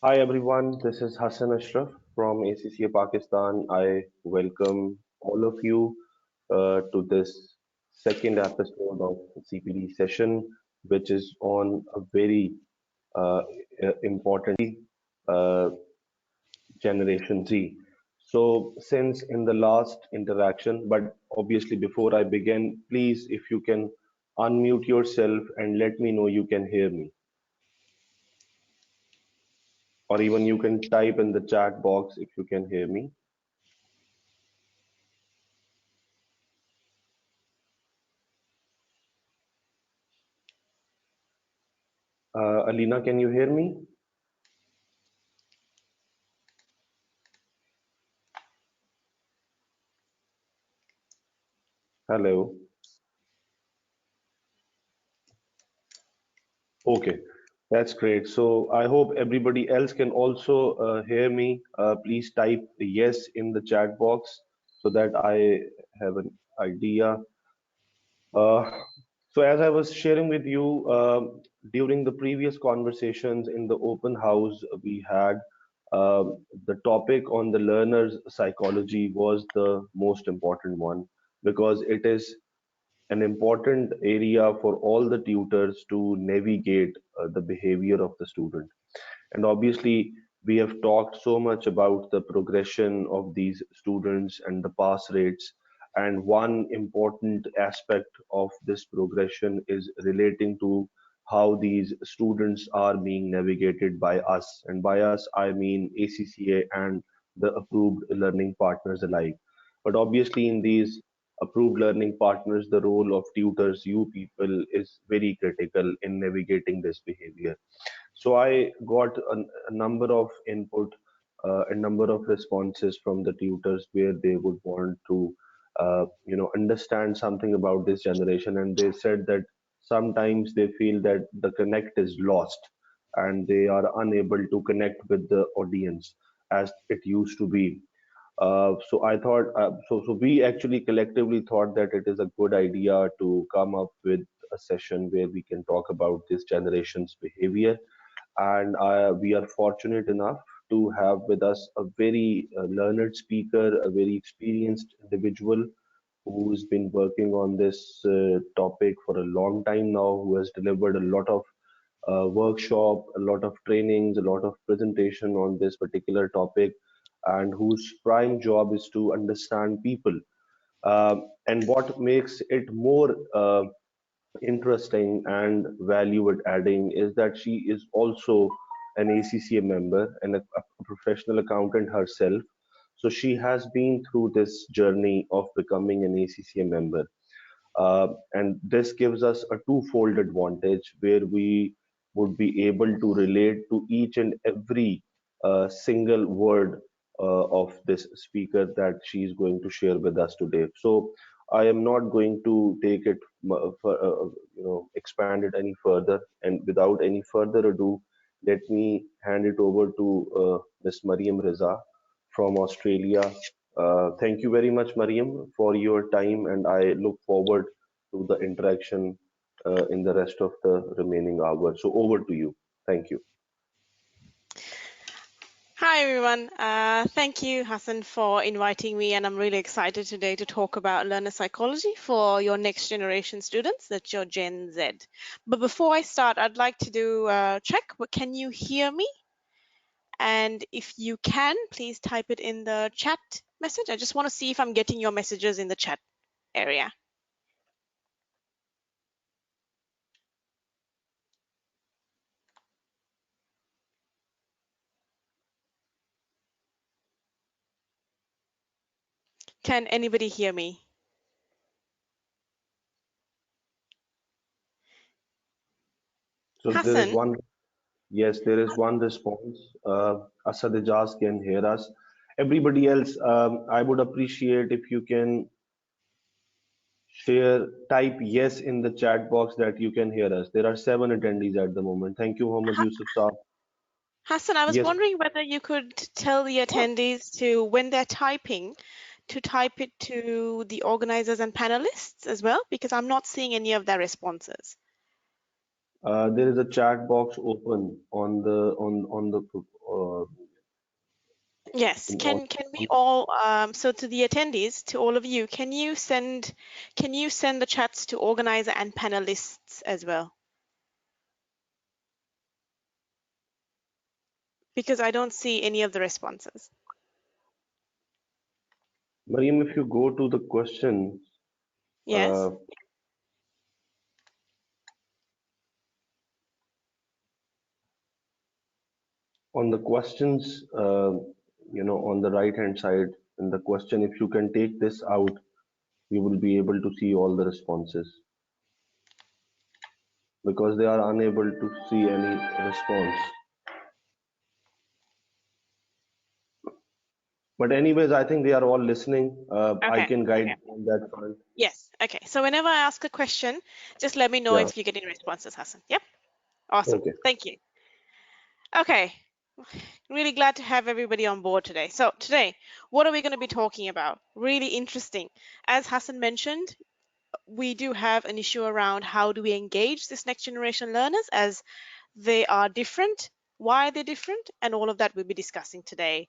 Hi everyone, this is Hassan Ashraf from ACCA Pakistan. I welcome all of you to this second episode of CPD session, which is on a very uh, important uh, Generation Z. So, since in the last interaction, but obviously before I begin, please, if you can unmute yourself and let me know you can hear me, or even you can type in the chat box if you can hear me. Alina, can you hear me? Hello. Okay, that's great. So I hope everybody else can also hear me. Please type yes in the chat box so that I have an idea. Uh, so as I was sharing with you during the previous conversations in the open house we had, the topic on the learner's psychology was the most important one because it is an important area for all the tutors to navigate the behavior of the student. And obviously, we have talked so much about the progression of these students and the pass rates. And one important aspect of this progression is relating to how these students are being navigated by us. And by us, I mean ACCA and the approved learning partners alike. But obviously, in these approved learning partners, the role of tutors, you people, is very critical in navigating this behavior. So I got a number of input, a number of responses from the tutors where they would want to, understand something about this generation, and they said that sometimes they feel that the connect is lost, and they are unable to connect with the audience as it used to be. So I thought, so we actually collectively thought that it is a good idea to come up with a session where we can talk about this generation's behavior, and we are fortunate enough to have with us a very learned speaker, a very experienced individual who's been working on this topic for a long time now, who has delivered a lot of workshop, a lot of trainings, a lot of presentation on this particular topic, and whose prime job is to understand people. And what makes it more interesting and value adding is that she is also an ACCA member and a professional accountant herself. So she has been through this journey of becoming an ACCA member. And this gives us a twofold advantage where we would be able to relate to each and every single word of this speaker that she is going to share with us today. So I am not going to take it, expand it any further. And without any further ado, let me hand it over to Ms. Mariam Reza from Australia. Thank you very much, Mariam, for your time, and I look forward to the interaction in the rest of the remaining hour. So over to you. Thank you. Hi everyone. Thank you, Hassan, for inviting me, and I'm really excited today to talk about learner psychology for your next generation students. That's your Gen Z. But before I start, I'd like to do a check. Can you hear me? And if you can, please type it in the chat message. I just want to see if I'm getting your messages in the chat area. Can anybody hear me? So there is Hassan? one, yes, there is one response. Asad Ijaz can hear us. Everybody else, I would appreciate if you can share, type yes in the chat box that you can hear us. There are 7 attendees at the moment. Thank you, Mohammed Yusuf Saab. Hassan, I was Yes, wondering whether you could tell the attendees to, when they're typing, to type it to the organizers and panelists as well, because I'm not seeing any of their responses. there is a chat box open on the Yes, in can we all so to the attendees, to all of you, can you send the chats to organizer and panelists as well? Because I don't see any of the responses. Mariam, if you go to the question, Yes. uh, on the questions, on the right hand side in the question, if you can take this out, you will be able to see all the responses because they are unable to see any response. But anyways, I think they are all listening. I Okay. can guide Okay. on that front. Yes. Okay. So whenever I ask a question, just let me know Yeah. if you get any responses, Hassan. Yep. Awesome. Okay. Thank you. Okay. Really glad to have everybody on board today. So today, what are we going to be talking about? Really interesting. As Hassan mentioned, we do have an issue around how do we engage this next generation learners as they are different, why they're different, and all of that we'll be discussing today.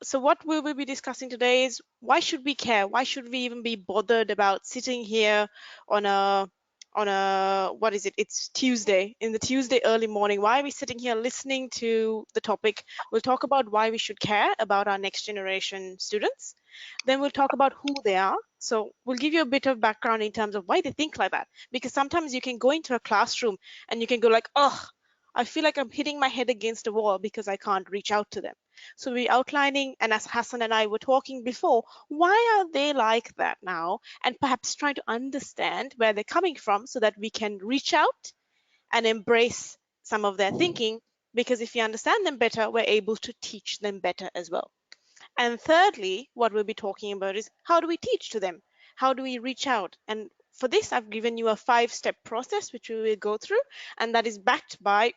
So what we will be discussing today is why should we care? Why should we even be bothered about sitting here on a what is it? It's Tuesday, in the Tuesday early morning. Why are we sitting here listening to the topic? We'll talk about why we should care about our next generation students. Then we'll talk about who they are. So we'll give you a bit of background in terms of why they think like that. Because sometimes you can go into a classroom and you can go like, oh, I feel like I'm hitting my head against a wall because I can't reach out to them. So we're outlining, and as Hassan and I were talking before, why are they like that now? And perhaps trying to understand where they're coming from so that we can reach out and embrace some of their thinking. Because if we understand them better, we're able to teach them better as well. And thirdly, what we'll be talking about is how do we teach to them? How do we reach out? And for this, I've given you a 5-step process which we will go through, and that is backed by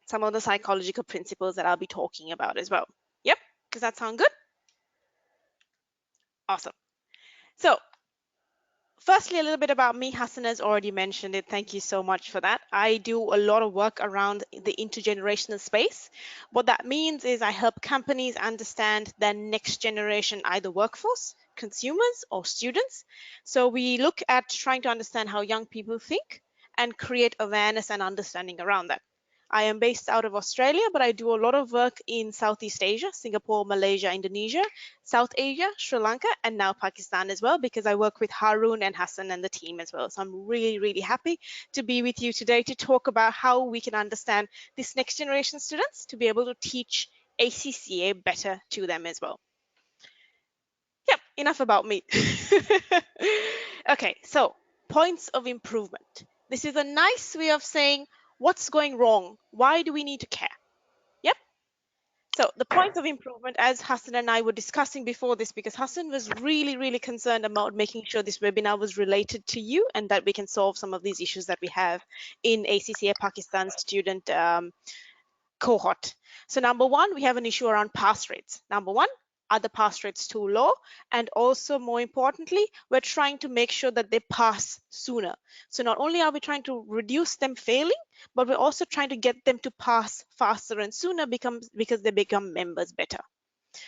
some of the psychological principles that I'll be talking about as well. Yep, does that sound good? Awesome. So, firstly, a little bit about me. Hassan has already mentioned it. Thank you so much for that. I do a lot of work around the intergenerational space. What that means is I help companies understand their next generation, either workforce, consumers, or students. So we look at trying to understand how young people think and create awareness and understanding around that. I am based out of Australia, but I do a lot of work in Southeast Asia, Singapore, Malaysia, Indonesia, South Asia, Sri Lanka, and now Pakistan as well, because I work with Harun and Hassan and the team as well. So I'm really, really happy to be with you today to talk about how we can understand this next generation students to be able to teach ACCA better to them as well. Yep, enough about me. Okay, so points of improvement. This is a nice way of saying what's going wrong. Why do we need to care? Yep. So the points of improvement, as Hassan and I were discussing before this, because Hassan was really, really concerned about making sure this webinar was related to you and that we can solve some of these issues that we have in ACCA Pakistan student cohort. So number one, we have an issue around pass rates. Number one, are the pass rates too low? And also more importantly, we're trying to make sure that they pass sooner. So not only are we trying to reduce them failing, but we're also trying to get them to pass faster and sooner because they become members better.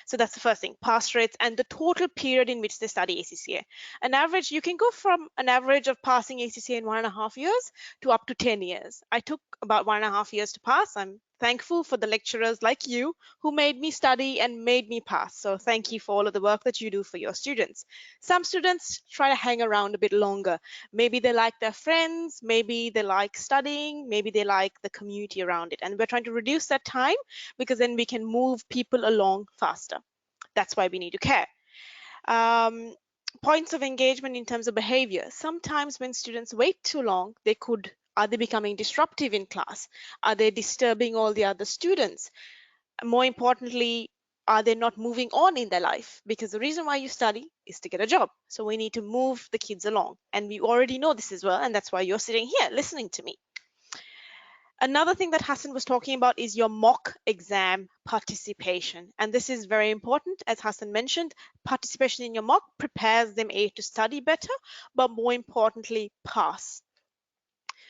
So that's the first thing, pass rates and the total period in which they study ACCA. An average, you can go from an average of passing ACCA in 1.5 years to up to 10 years. I took about 1.5 years to pass. I'm thankful for the lecturers like you who made me study and made me pass. So thank you for all of the work that you do for your students. Some students try to hang around a bit longer. Maybe they like their friends, maybe they like studying, maybe they like the community around it. And we're trying to reduce that time because then we can move people along faster. That's why we need to care. Um, Points of engagement in terms of behavior. Sometimes when students wait too long, are they becoming disruptive in class? Are they disturbing all the other students? More importantly, are they not moving on in their life? Because the reason why you study is to get a job. So we need to move the kids along. And we already know this as well. And that's why you're sitting here listening to me. Another thing that Hassan was talking about is your mock exam participation. And this is very important. As Hassan mentioned, participation in your mock prepares them to study better, but more importantly, pass.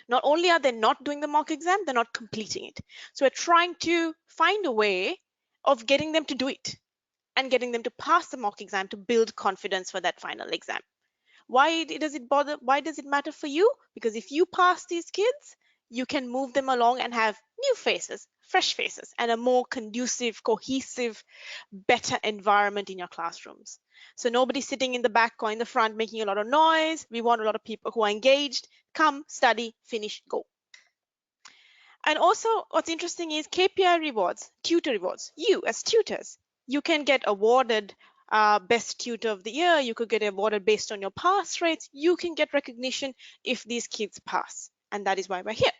Not only are they not doing the mock exam, they're not completing it. So we're trying to find a way of getting them to do it. and getting them to pass the mock exam to build confidence for that final exam. Why does it matter for you? Because if you pass these kids, you can move them along and have new faces, fresh faces, and a more conducive, cohesive, better environment in your classrooms. So nobody's sitting in the back or in the front making a lot of noise. We want a lot of people who are engaged. Come, study, finish, go. And also, what's interesting is KPI rewards, tutor rewards. You, as tutors, you can get awarded best tutor of the year. You could get awarded based on your pass rates. You can get recognition if these kids pass. And that is why we're here.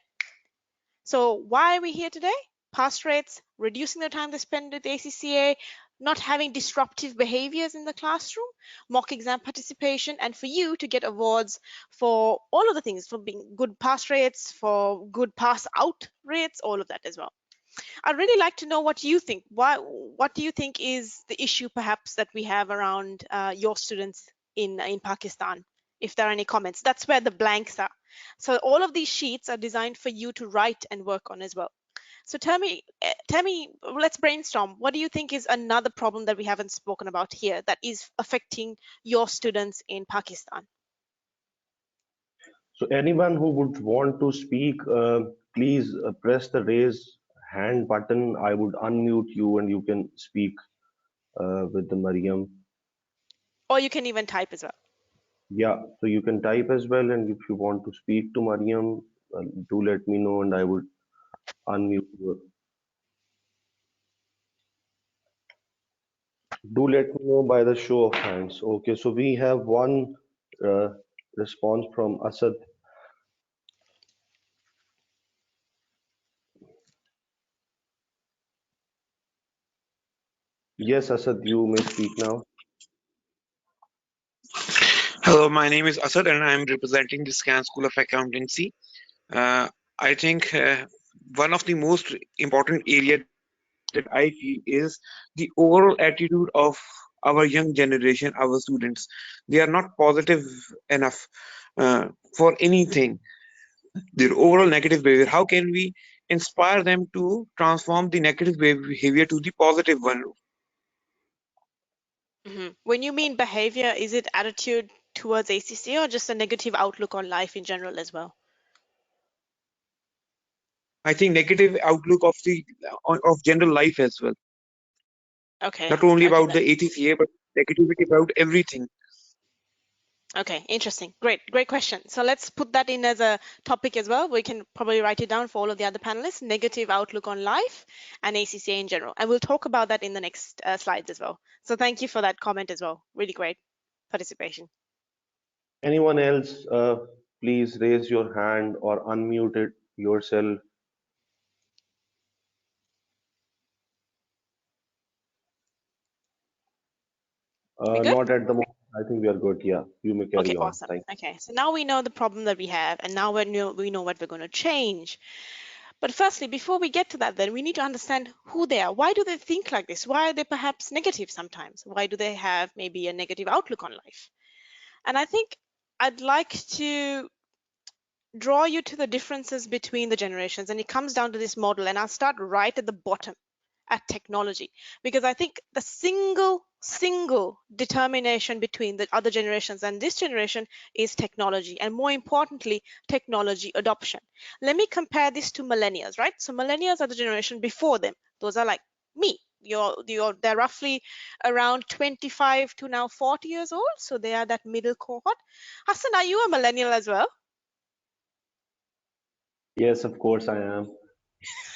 So why are we here today? Pass rates, reducing the time they spend with ACCA, not having disruptive behaviors in the classroom, mock exam participation, and for you to get awards for all of the things, for being good pass rates, for good pass out rates, all of that as well. I'd really like to know what you think. What do you think is the issue perhaps that we have around your students in Pakistan? If there are any comments, that's where the blanks are. So all of these sheets are designed for you to write and work on as well. So tell me, let's brainstorm. What do you think is another problem that we haven't spoken about here that is affecting your students in Pakistan? So anyone who would want to speak, please press the raise hand button. I would unmute you and you can speak with the Mariam. Or you can even type as well. Yeah, so you can type as well, and if you want to speak to Mariam, do let me know and I would unmute you. Do let me know by the show of hands. Okay, so we have one uh, response from Asad. Yes, Asad, you may speak now. Hello, my name is Asad and I'm representing the SCAN School of Accountancy. I think one of the most important area that I feel is the overall attitude of our young generation, our students. They are not positive enough for anything. Their overall negative behavior. How can we inspire them to transform the negative behavior to the positive one? When you mean behavior, is it attitude towards ACCA or just a negative outlook on life in general as well? I think negative outlook of the of general life as well. Okay, Not only okay, about the ACCA, but negativity about everything. okay, interesting. Great question. So let's put that in as a topic as well. We can probably write it down for all of the other panelists, negative outlook on life and ACCA in general. And we'll talk about that in the next slides as well. So thank you for that comment as well. Really great participation. Anyone else, please raise your hand or unmute it yourself. We good? Not at the moment. I think we are good. Yeah, you may Okay, carry on. awesome. Thank Okay, so now we know the problem that we have, and now we know what we're going to change. But firstly, before we get to that, then we need to understand who they are. Why do they think like this? Why are they perhaps negative sometimes? Why do they have maybe a negative outlook on life? And I think I'd like to draw you to the differences between the generations, and it comes down to this model. And I'll start right at the bottom at technology, because I think the single determination between the other generations and this generation is technology, and more importantly, technology adoption. Let me compare this to millennials, right? So millennials are the generation before them. Those are like me. They're roughly around 25 to now 40 years old, so they are that middle cohort. Hassan, are you a millennial as well? Yes, of course I am.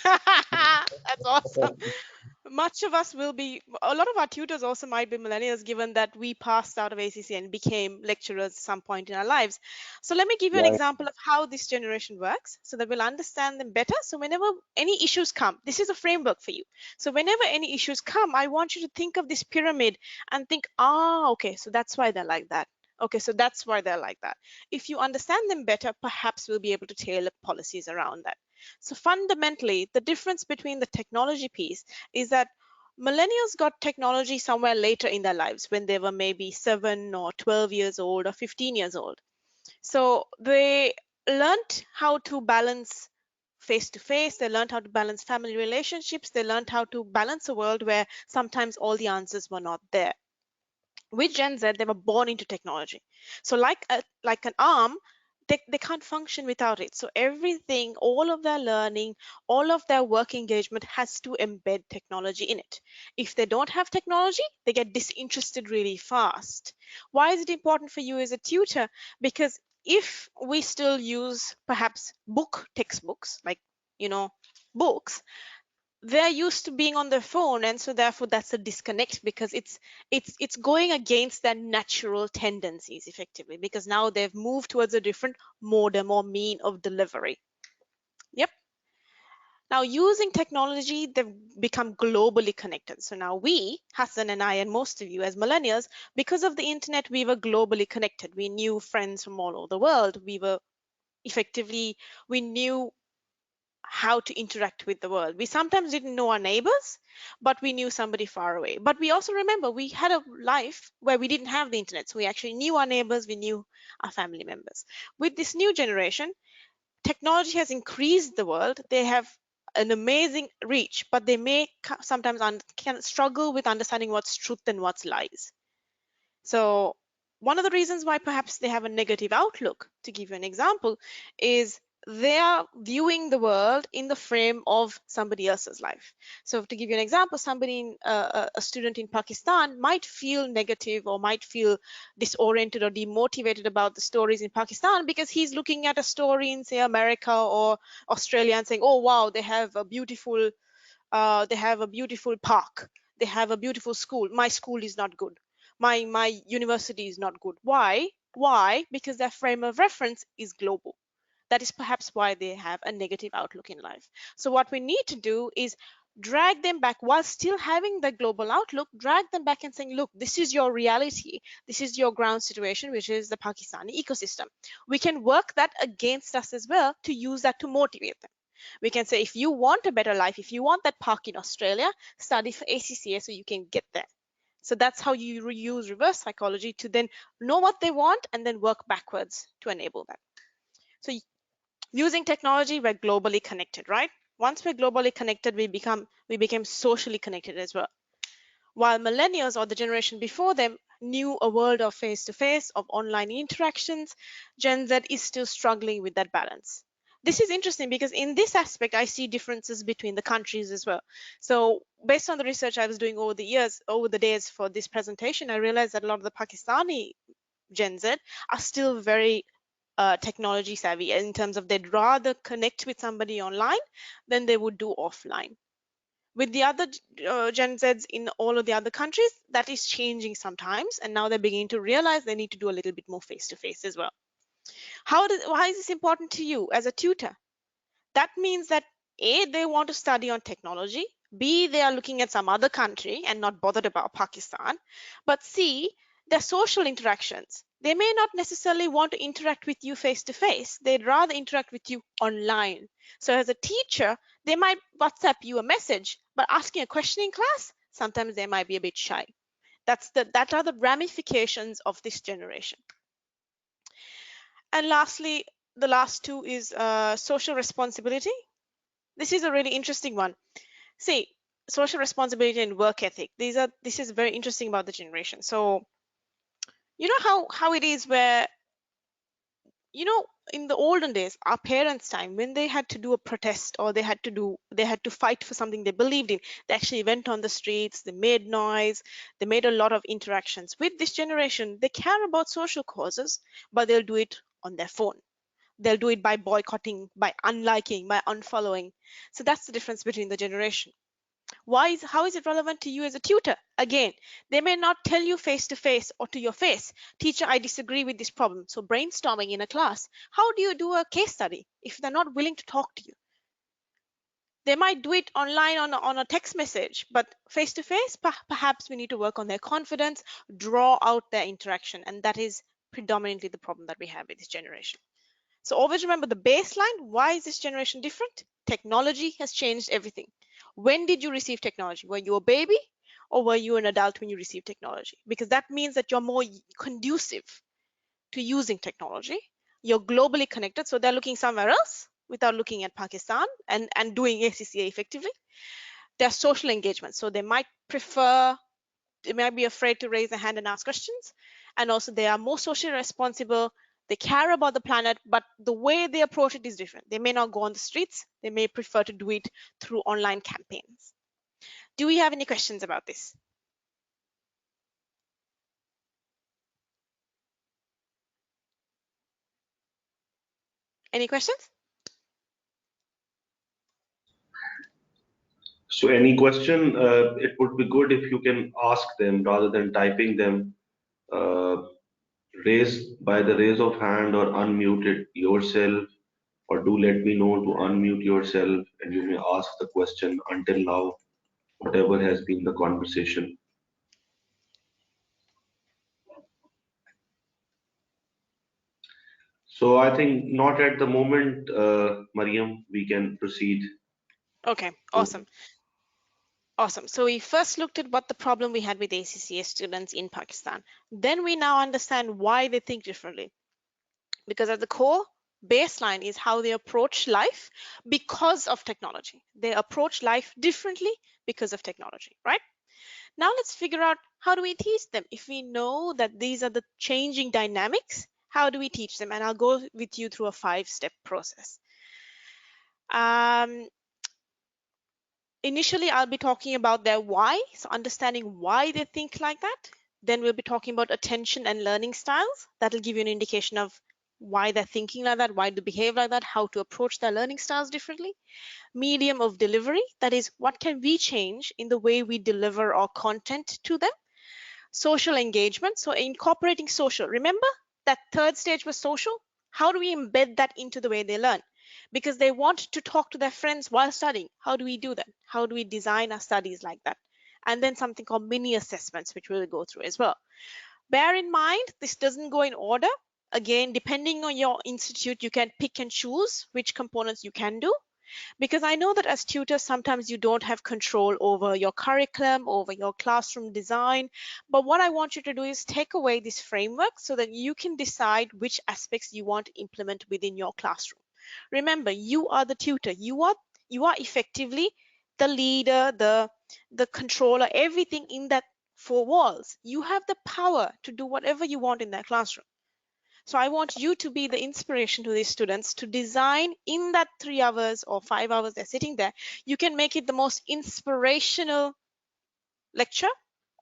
That's awesome. Much of us will be, a lot of our tutors also might be millennials, given that we passed out of ACC and became lecturers at some point in our lives. So let me give you an Yeah, example of how this generation works so that we'll understand them better. So whenever any issues come, this is a framework for you. So whenever any issues come, I want you to think of this pyramid and think, okay, so that's why they're like that. Okay, so that's why they're like that. If you understand them better, perhaps we'll be able to tailor policies around that. So fundamentally, the difference between the technology piece is that millennials got technology somewhere later in their lives when they were maybe 7 or 12 years old or 15 years old. So they learned how to balance face to face. They learned how to balance family relationships. They learned how to balance a world where sometimes all the answers were not there. With Gen Z, they were born into technology. So like an arm, they can't function without it. So everything, all of their learning, all of their work engagement has to embed technology in it. If they don't have technology, they get disinterested really fast. Why is it important for you as a tutor? Because if we still use perhaps textbooks, like, books, they're used to being on their phone, and so therefore that's a disconnect, because it's going against their natural tendencies effectively, because now they've moved towards a different modem or mean of delivery. Yep. Now, using technology, they've become globally connected. So now we, Hassan and I, and most of you as millennials, because of the internet, we were globally connected. We knew friends from all over the world. We knew how to interact with the world. We sometimes didn't know our neighbors, but we knew somebody far away. But we also remember we had a life where we didn't have the internet. So we actually knew our neighbors, we knew our family members. With this new generation, technology has increased the world. They have an amazing reach, but they may sometimes can struggle with understanding what's truth and what's lies. So one of the reasons why perhaps they have a negative outlook, to give you an example, is they are viewing the world in the frame of somebody else's life. So to give you an example, a student in Pakistan might feel negative or might feel disoriented or demotivated about the stories in Pakistan because he's looking at a story in, say, America or Australia and saying, oh, wow, they have a beautiful park. They have a beautiful school. My school is not good. My university is not good. Why? Why? Because their frame of reference is global. That is perhaps why they have a negative outlook in life. So what we need to do is drag them back while still having the global outlook, drag them back and saying, look, this is your reality. This is your ground situation, which is the Pakistani ecosystem. We can work that against us as well to use that to motivate them. We can say, if you want a better life, if you want that park in Australia, study for ACCA so you can get there. So that's how you use reverse psychology to then know what they want and then work backwards to enable that. So using technology, we're globally connected, right? Once we're globally connected, we became socially connected as well. While millennials or the generation before them knew a world of face-to-face, of online interactions, Gen Z is still struggling with that balance. This is interesting because in this aspect, I see differences between the countries as well. So based on the research I was doing over the days for this presentation, I realized that a lot of the Pakistani Gen Z are still very technology savvy in terms of they'd rather connect with somebody online than they would do offline. With the other Gen Zs in all of the other countries, that is changing sometimes, and now they're beginning to realize they need to do a little bit more face-to-face as well. Why is this important to you as a tutor? That means that A, they want to study on technology, B, they are looking at some other country and not bothered about Pakistan, but C, their social interactions. They may not necessarily want to interact with you face to face. They'd rather interact with you online. So as a teacher, they might WhatsApp you a message, but asking a question in class, sometimes they might be a bit shy. That are the ramifications of this generation. And lastly, the last two is social responsibility. This is a really interesting one. See, social responsibility and work ethic. This is very interesting about the generation. So, you know how it is where, in the olden days, our parents' time, when they had to do a protest or they had to fight for something they believed in, they actually went on the streets, they made noise, they made a lot of interactions. With this generation, they care about social causes, but they'll do it on their phone. They'll do it by boycotting, by unliking, by unfollowing. So that's the difference between the generation. How is it relevant to you as a tutor? Again, they may not tell you face to face or to your face, teacher, I disagree with this problem. So brainstorming in a class, how do you do a case study if they're not willing to talk to you? They might do it online on a text message, but face to face, perhaps we need to work on their confidence, draw out their interaction. And that is predominantly the problem that we have with this generation. So always remember the baseline. Why is this generation different? Technology has changed everything. When did you receive technology? Were you a baby or were you an adult when you received technology? Because that means that you're more conducive to using technology. You're globally connected, so they're looking somewhere else. without looking at Pakistan and doing ACCA effectively. Their social engagement. So they might be afraid to raise their hand and ask questions. And also they are more socially responsible. They care about the planet, but the way they approach it is different. They may not go on the streets. They may prefer to do it through online campaigns. Do we have any questions about this? Any questions? So any question, it would be good if you can ask them rather than typing them. Raise by the raise of hand or unmute it yourself, or do let me know to unmute yourself and you may ask the question until now, whatever has been the conversation. So I think not at the moment, Mariam, we can proceed. Okay, awesome. Awesome. So we first looked at what the problem we had with ACCA students in Pakistan. Then we now understand why they think differently. Because at the core, baseline is how they approach life because of technology. They approach life differently because of technology, right? Now let's figure out, how do we teach them? If we know that these are the changing dynamics, how do we teach them? And I'll go with you through a 5-step process. Initially, I'll be talking about their why, so understanding why they think like that. Then we'll be talking about attention and learning styles. That'll give you an indication of why they're thinking like that, why they behave like that, how to approach their learning styles differently. Medium of delivery, that is, what can we change in the way we deliver our content to them. Social engagement, so incorporating social. Remember that third stage was social? How do we embed that into the way they learn? Because they want to talk to their friends while studying. How do we do that? How do we design our studies like that? And then something called mini assessments, which we'll go through as well. Bear in mind, this doesn't go in order. Again, depending on your institute, you can pick and choose which components you can do. Because I know that as tutors, sometimes you don't have control over your curriculum, over your classroom design. But what I want you to do is take away this framework so that you can decide which aspects you want to implement within your classroom. Remember, you are the tutor. You are effectively the leader, the controller, everything in that 4 walls. You have the power to do whatever you want in that classroom. So I want you to be the inspiration to these students to design in that 3 hours or 5 hours they're sitting there. You can make it the most inspirational lecture,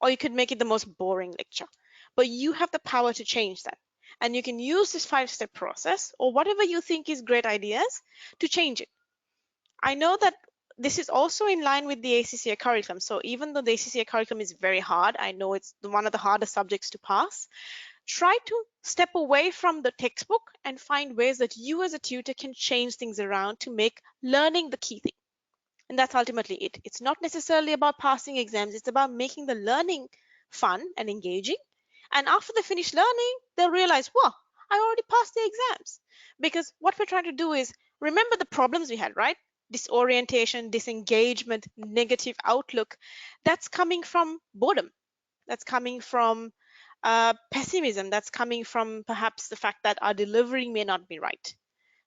or you could make it the most boring lecture. But you have the power to change that. And you can use this 5-step process or whatever you think is great ideas to change it. I know that this is also in line with the ACCA curriculum. So even though the ACCA curriculum is very hard, I know it's one of the hardest subjects to pass. Try to step away from the textbook and find ways that you as a tutor can change things around to make learning the key thing. And that's ultimately it. It's not necessarily about passing exams. It's about making the learning fun and engaging. And after they finish learning, they'll realize, well, I already passed the exams. Because what we're trying to do is remember the problems we had, right? Disorientation, disengagement, negative outlook. That's coming from boredom. That's coming from pessimism. That's coming from perhaps the fact that our delivery may not be right.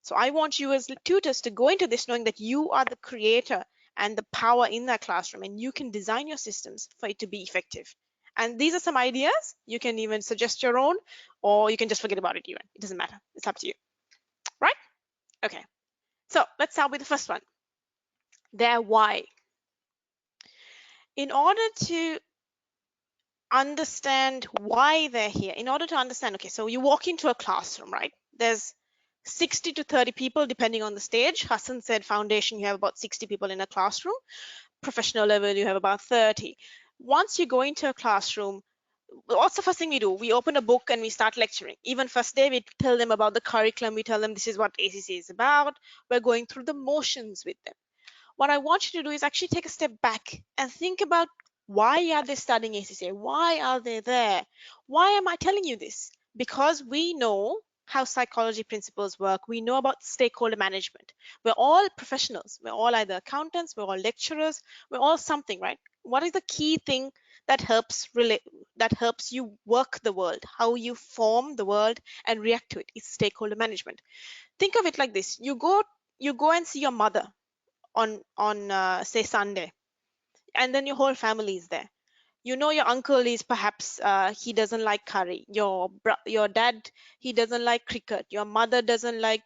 So I want you as tutors to go into this knowing that you are the creator and the power in that classroom, and you can design your systems for it to be effective. And these are some ideas. You can even suggest your own, or you can just forget about it even. It doesn't matter. It's up to you. Right? Okay. So let's start with the first one. Their why. In order to understand why they're here, in order to understand, okay, so you walk into a classroom, right? There's 60 to 30 people depending on the stage. Hassan said foundation, you have about 60 people in a classroom. Professional level, you have about 30. Once you go into a classroom, what's the first thing we do? We open a book and we start lecturing. Even first day, we tell them about the curriculum. We tell them this is what ACCA is about. We're going through the motions with them. What I want you to do is actually take a step back and think about, why are they studying ACCA? Why are they there? Why am I telling you this? Because we know how psychology principles work. We know about stakeholder management. We're all professionals. We're all either accountants, we're all lecturers, we're all something, right? What is the key thing that helps you work the world, how you form the world and react to it? It's stakeholder management. Think of it like this. You go you go and see your mother on say Sunday, and then your whole family is there. You know your uncle is perhaps he doesn't like curry. Your dad, he doesn't like cricket. Your mother doesn't like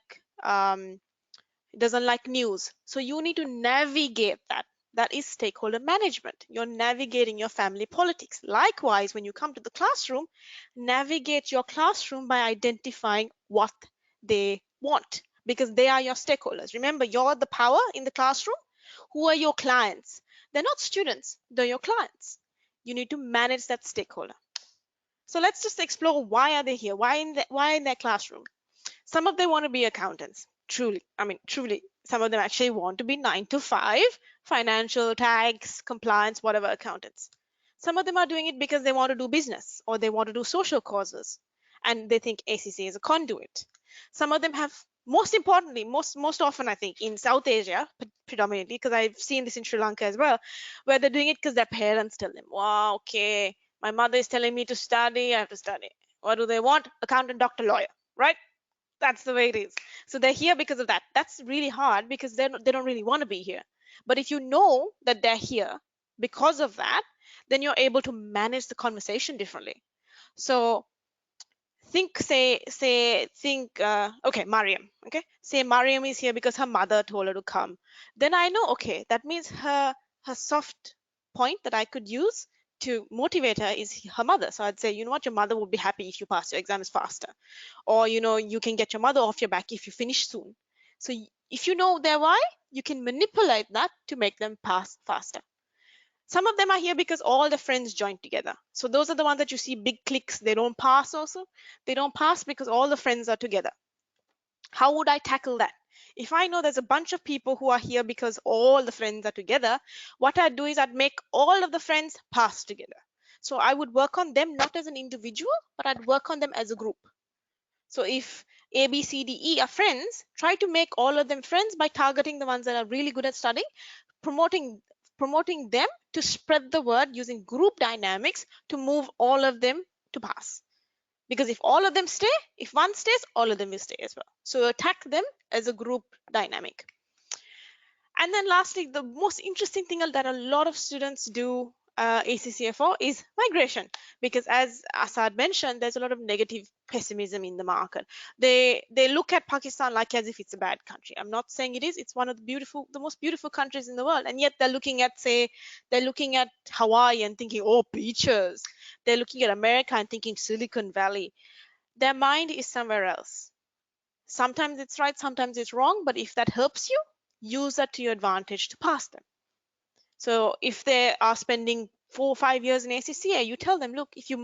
news. So you need to navigate that. That is stakeholder management. You're navigating your family politics. Likewise, when you come to the classroom, navigate your classroom by identifying what they want, because they are your stakeholders. Remember, you're the power in the classroom. Who are your clients? They're not students, they're your clients. You need to manage that stakeholder. So let's just explore, why are they here? Why in their classroom? Some of them want to be accountants. Truly, some of them actually want to be 9 to 5, financial, tax, compliance, whatever accountants. Some of them are doing it because they want to do business or they want to do social causes, and they think ACCA is a conduit. Some of them have, most importantly, most often I think in South Asia predominantly, because I've seen this in Sri Lanka as well, where they're doing it because their parents tell them, wow, okay, my mother is telling me to study, I have to study. What do they want? Accountant, doctor, lawyer, right? That's the way it is. So they're here because of that. That's really hard because they don't really want to be here. But if you know that they're here because of that, then you're able to manage the conversation differently. So okay, Mariam. Okay, say Mariam is here because her mother told her to come. Then I know, okay, that means her soft point that I could use to motivate her is her mother. So I'd say, you know what, your mother would be happy if you pass your exams faster, or you can get your mother off your back if you finish soon. So if you know their why, you can manipulate that to make them pass faster. Some of them are here because all the friends joined together. So those are the ones that you see big cliques. They don't pass also. They don't pass because all the friends are together. How would I tackle that? If I know there's a bunch of people who are here because all the friends are together, what I'd do is I'd make all of the friends pass together. So I would work on them not as an individual, but I'd work on them as a group. So if A, B, C, D, E are friends, try to make all of them friends by targeting the ones that are really good at studying, promoting them to spread the word using group dynamics to move all of them to pass. Because if all of them stay, if one stays, all of them will stay as well. So attack them as a group dynamic. And then lastly, the most interesting thing that a lot of students do ACCA for is migration, because as Asad mentioned, there's a lot of negative pessimism in the market. They look at Pakistan like as if it's a bad country. I'm not saying it is. It's one of the most beautiful countries in the world, and yet they're looking at Hawaii and thinking, oh, beaches. They're looking at America and thinking Silicon Valley. Their mind is somewhere else. Sometimes it's right, sometimes it's wrong, but if that helps you, use that to your advantage to pass them. So if they are spending 4 or 5 years in ACCA, you tell them, look, if you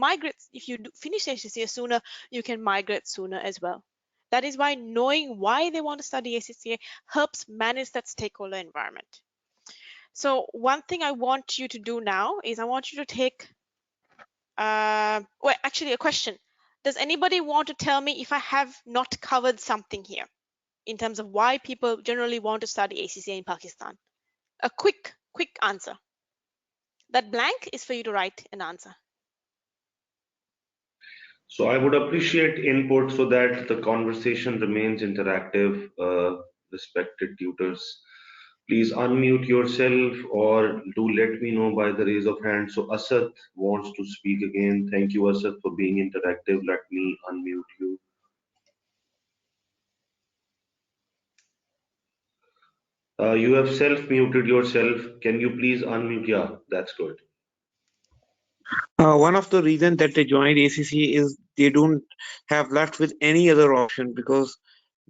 finish ACCA sooner, you can migrate sooner as well. That is why knowing why they want to study ACCA helps manage that stakeholder environment. So one thing I want you to do now is I want you to take, actually a question. Does anybody want to tell me if I have not covered something here in terms of why people generally want to study ACCA in Pakistan? A quick answer. That blank is for you to write an answer. So I would appreciate input so that the conversation remains interactive. Respected tutors, please unmute yourself or do let me know by the raise of hand. So Asad wants to speak again. Thank you, Asad, for being interactive. Let me unmute you. You have self-muted yourself. Can you please unmute? Yeah, that's good. One of the reasons that they joined ACCA is they don't have left with any other option, because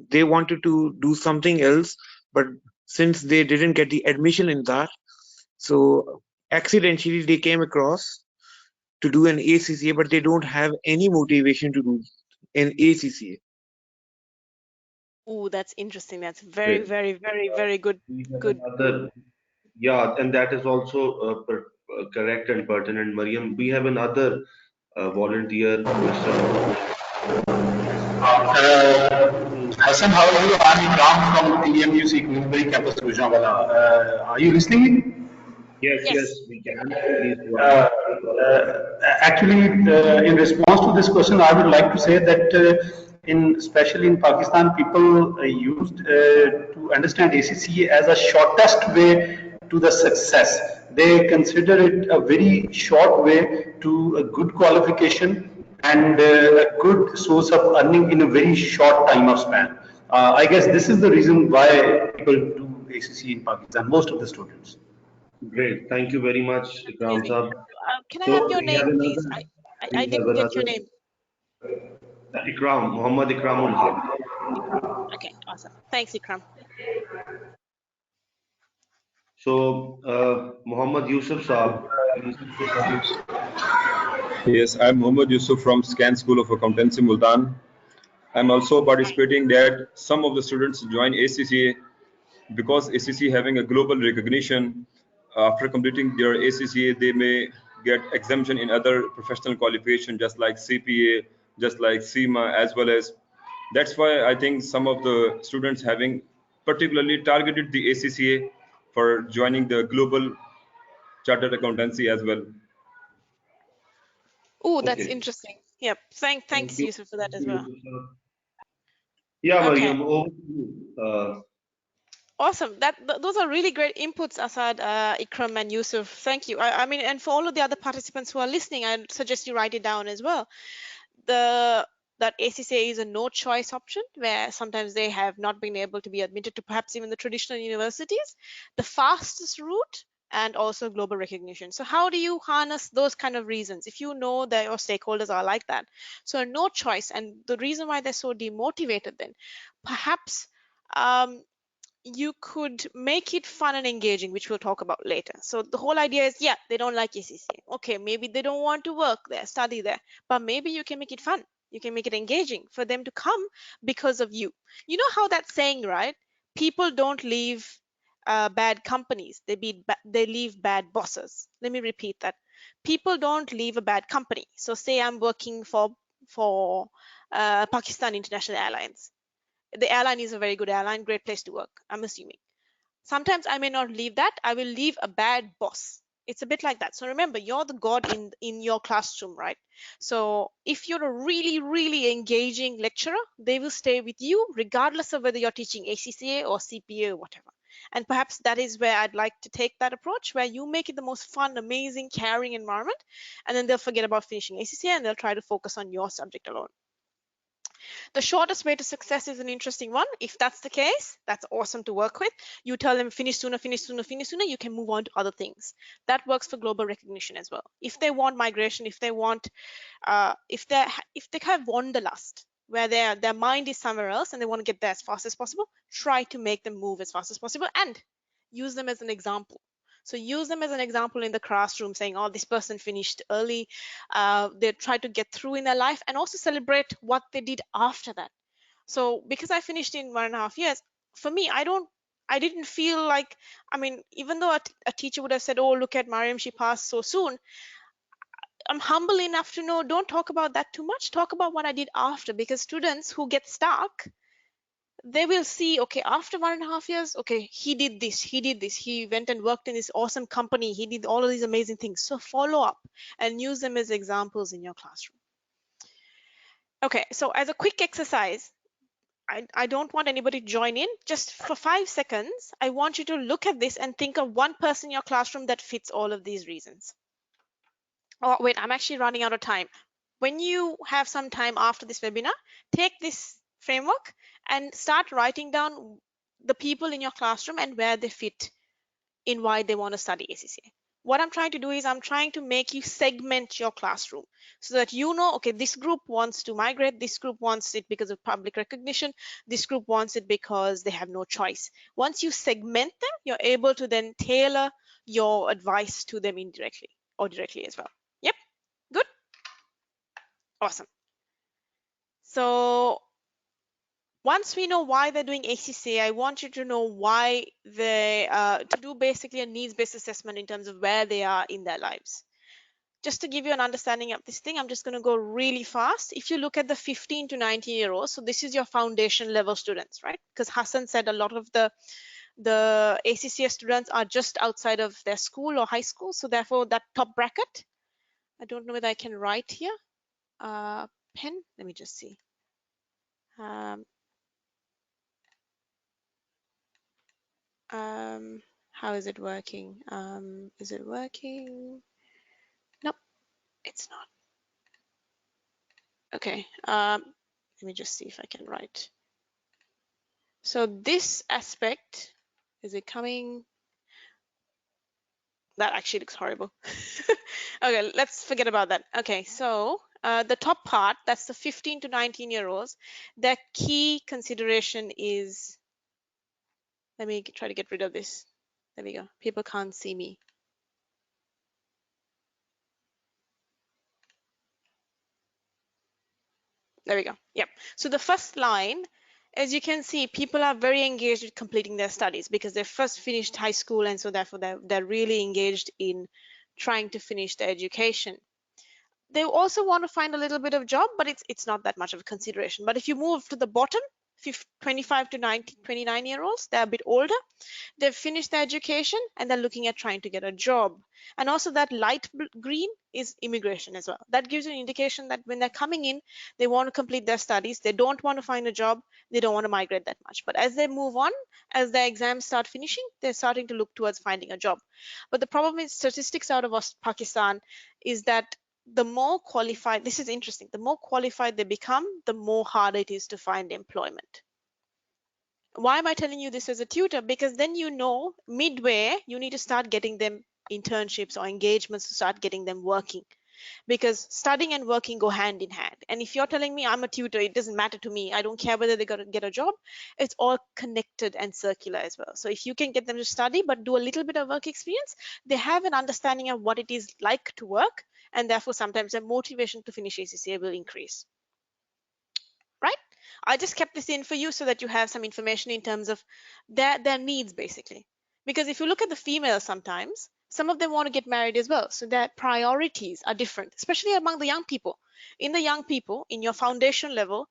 they wanted to do something else, but since they didn't get the admission in that, so accidentally they came across to do an ACCA, but they don't have any motivation to do an ACCA. Oh, that's interesting. That's very, very, very, very good. Yeah, and that is also correct and pertinent, Mariam. We have another volunteer, Mr. Hassan, how are you? I'm Imran from TMUC Queensbury campus, Gujranwala. Are you listening? Yes, we can. Please go Uh, ahead. Actually, in response to this question, I would like to say that especially in Pakistan, people used to understand ACCA as a shortest way to the success. They consider it a very short way to a good qualification and a good source of earning in a very short time of span. I guess this is the reason why people do ACCA in Pakistan, most of the students. Great. Thank you very much, Ikram Amazing. Saab. Can I have So your we have name, please? another, I please have didn't get your another, name. Ikram, Muhammad Ikramul Haq. Okay, awesome. Thanks, Ikram. So, Muhammad Yusuf Saab, please. Yes, I'm Mohammad Yusuf from SCAN School of Accountancy, Multan. I'm also participating that some of the students join ACCA because ACCA having a global recognition. After completing their ACCA, they may get exemption in other professional qualification, just like CPA, just like CIMA, as well as. That's why I think some of the students having particularly targeted the ACCA for joining the global chartered accountancy as well. Oh, that's Okay. interesting. Yep. Thank Thanks, you. Yusuf, for that Thank as you, well. Yusuf Saab. Yeah, Okay. Mariam, over to you. Awesome. Those are really great inputs, Asad, Ikram, and Yusuf. Thank you. I mean, and for all of the other participants who are listening, I suggest you write it down as well. That ACCA is a no choice option where sometimes they have not been able to be admitted to perhaps even the traditional universities, the fastest route, and also global recognition. So how do you harness those kind of reasons if you know that your stakeholders are like that? So no choice, and the reason why they're so demotivated then, perhaps you could make it fun and engaging, which we'll talk about later. So the whole idea is, yeah, they don't like ACCA. Okay, maybe they don't want to work there, study there, but maybe you can make it fun. You can make it engaging for them to come because of you. You know how that saying, right? People don't leave bad companies. They leave bad bosses. Let me repeat that. People don't leave a bad company. So say I'm working for Pakistan International Airlines. The airline is a very good airline, great place to work, I'm assuming. Sometimes I may not leave that. I will leave a bad boss. It's a bit like that. So remember, you're the god in your classroom, right? So if you're a really engaging lecturer, they will stay with you regardless of whether you're teaching ACCA or CPA or whatever. And perhaps that is where I'd like to take that approach, where you make it the most fun, amazing, caring environment, and then they'll forget about finishing ACCA and they'll try to focus on your subject alone. The shortest way to success is an interesting one. If that's the case, that's awesome to work with. You tell them finish sooner, finish sooner, finish sooner, you can move on to other things. That works for global recognition as well. If they want migration, if they want, if they have wanderlust, where their mind is somewhere else and they want to get there as fast as possible, try to make them move as fast as possible and use them as an example. So use them as an example in the classroom, saying, oh, this person finished early. They try to get through in their life and also celebrate what they did after that. So because I finished in 1.5 years, for me, I didn't feel like, I mean, even though a teacher would have said, oh, look at Mariam, she passed so soon. I'm humble enough to know, don't talk about that too much. Talk about what I did after, because students who get stuck, they will see, okay, after 1.5 years, okay, he did this, he went and worked in this awesome company, he did all of these amazing things. So follow up and use them as examples in your classroom. Okay, so as a quick exercise, I don't want anybody to join in. Just for 5 seconds, I want you to look at this and think of one person in your classroom that fits all of these reasons. Oh, wait, I'm actually running out of time. When you have some time after this webinar, take this framework and start writing down the people in your classroom and where they fit in why they want to study ACCA. What I'm trying to do is I'm trying to make you segment your classroom so that you know, okay, this group wants to migrate, this group wants it because of public recognition, this group wants it because they have no choice. Once you segment them, you're able to then tailor your advice to them indirectly or directly as well. Yep, good, awesome. So once we know why they're doing ACCA, I want you to know why they to do basically a needs-based assessment in terms of where they are in their lives. Just to give you an understanding of this thing, I'm just going to go really fast. If you look at the 15 to 19-year-olds, so this is your foundation level students, right? Because Hassan said a lot of the ACCA students are just outside of their school or high school, so therefore that top bracket, I don't know whether I can write here, pen, let me just see. How is it working? Is it working? Nope, it's not. Okay, let me just see if I can write. So this aspect, is it coming? That actually looks horrible. Okay, let's forget about that. Okay, so the top part, that's the 15 to 19-year-olds. Their key consideration is, let me try to get rid of this. There we go. People can't see me. There we go. Yep. So the first line, as you can see, people are very engaged with completing their studies because they first finished high school, and so therefore they're really engaged in trying to finish their education. They also want to find a little bit of job, but it's not that much of a consideration. But if you move to the bottom, 25 to 29-year-olds, they're a bit older. They've finished their education and they're looking at trying to get a job. And also that light green is immigration as well. That gives you an indication that when they're coming in, they want to complete their studies. They don't want to find a job. They don't want to migrate that much. But as they move on, as their exams start finishing, they're starting to look towards finding a job. But the problem is statistics out of Pakistan is that the more qualified, this is interesting, the more qualified they become, the more harder it is to find employment. Why am I telling you this as a tutor? Because then you know midway you need to start getting them internships or engagements to start getting them working, because studying and working go hand in hand. And if you're telling me I'm a tutor, it doesn't matter to me, I don't care whether they got to get a job, it's all connected and circular as well. So if you can get them to study but do a little bit of work experience, they have an understanding of what it is like to work, and therefore sometimes their motivation to finish ACCA will increase. Right? I just kept this in for you so that you have some information in terms of their needs, basically. Because if you look at the females, sometimes some of them want to get married as well, so their priorities are different, especially among the young people. In the young people, in your foundation level,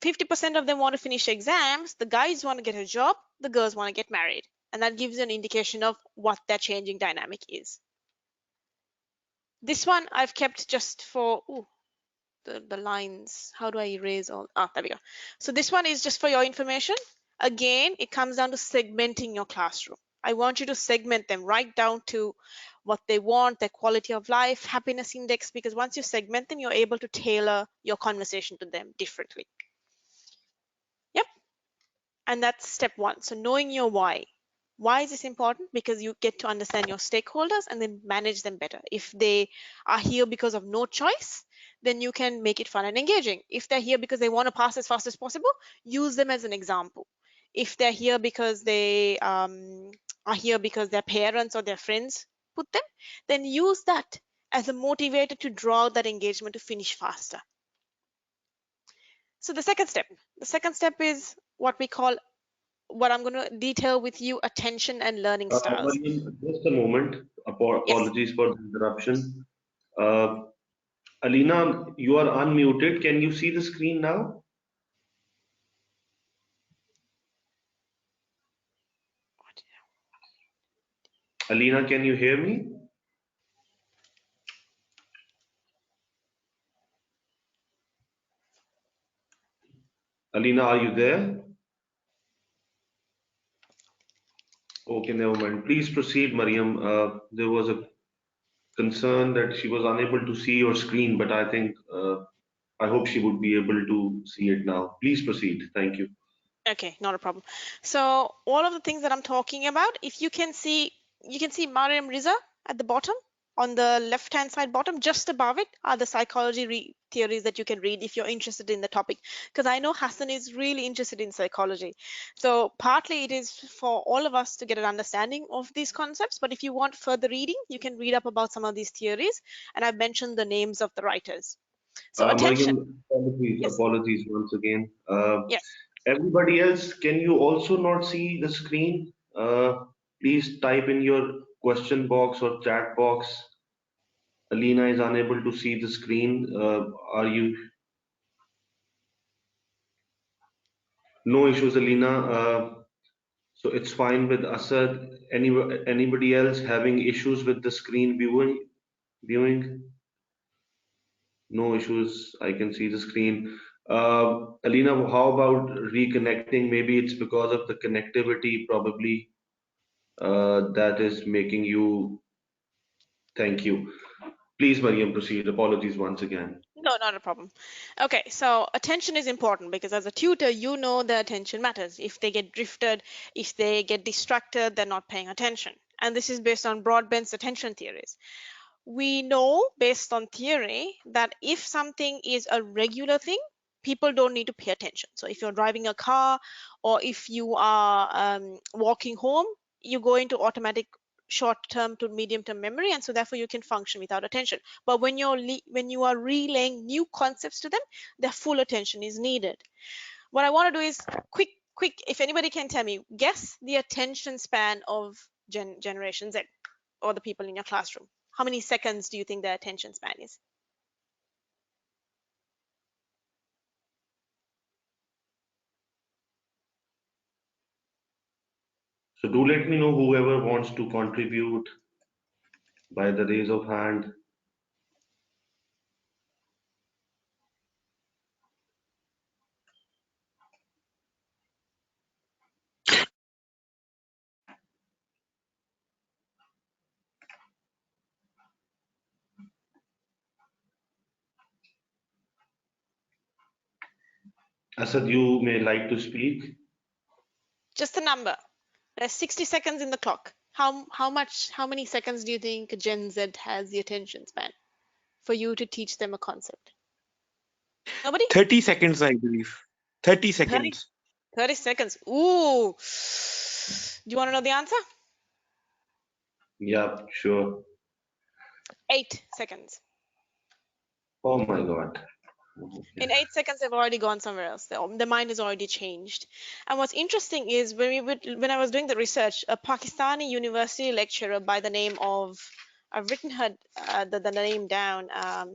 50% of them want to finish exams, the guys want to get a job, the girls want to get married, and that gives you an indication of what their changing dynamic is. This one I've kept just for the lines. How do I erase all? There we go. So this one is just for your information. Again, it comes down to segmenting your classroom. I want you to segment them right down to what they want, their quality of life, happiness index, because once you segment them, you're able to tailor your conversation to them differently. Yep. And that's step one. So knowing your why. Why is this important? Because you get to understand your stakeholders and then manage them better. If they are here because of no choice, then you can make it fun and engaging. If they're here because they want to pass as fast as possible, use them as an example. If they're here because they are here because their parents or their friends put them, then use that as a motivator to draw that engagement to finish faster. So the second step is what we call, what I'm going to detail with you, attention and learning styles. Mariam, just a moment. Apologies for the interruption. Uh, Alina, you are unmuted. Can you see the screen now? Alina, can you hear me? Alina, are you there? Okay, never mind. Please proceed, Mariam. There was a concern that she was unable to see your screen, but I think I hope she would be able to see it now. Please proceed. Thank you. Okay, not a problem. So all of the things that I'm talking about, if you can see Mariam Riza at the bottom, on the left-hand side bottom, just above it are the psychology theories that you can read if you're interested in the topic. Because I know Hassan is really interested in psychology. So partly it is for all of us to get an understanding of these concepts. But if you want further reading, you can read up about some of these theories. And I've mentioned the names of the writers. So attention. Mariam, Yes. apologies once again. Yes. Everybody else, can you also not see the screen? Please type in your question box or chat box. Alina is unable to see the screen. Are you? No issues, Alina. So it's fine with Asad. Anybody else having issues with the screen viewing? No issues. I can see the screen. Alina, how about reconnecting? Maybe it's because of the connectivity, probably, that is making you. Thank you. Please, Mariam, proceed. Apologies once again. No, not a problem. Okay, so attention is important because as a tutor, you know the attention matters. If they get drifted, if they get distracted, they're not paying attention. And this is based on Broadbent's attention theories. We know based on theory that if something is a regular thing, people don't need to pay attention. So if you're driving a car or if you are walking home, you go into automatic short-term to medium-term memory, and so therefore you can function without attention. But when you are relaying new concepts to them, their full attention is needed. What I want to do is quick, if anybody can tell me, guess the attention span of Generation Z or the people in your classroom. How many seconds do you think their attention span is? So do let me know whoever wants to contribute by the raise of hand. Asad, you may like to speak. Just a number. There's 60 seconds in the clock. How many seconds do you think Gen Z has the attention span for you to teach them a concept? Nobody? 30 seconds, I believe. 30 30, seconds. 30 seconds. Ooh. Do you want to know the answer? Yeah, sure. 8 seconds. Oh my God. In 8 seconds, they've already gone somewhere else. The mind has already changed. And what's interesting is when I was doing the research, a Pakistani university lecturer by the name of, I've written her the name down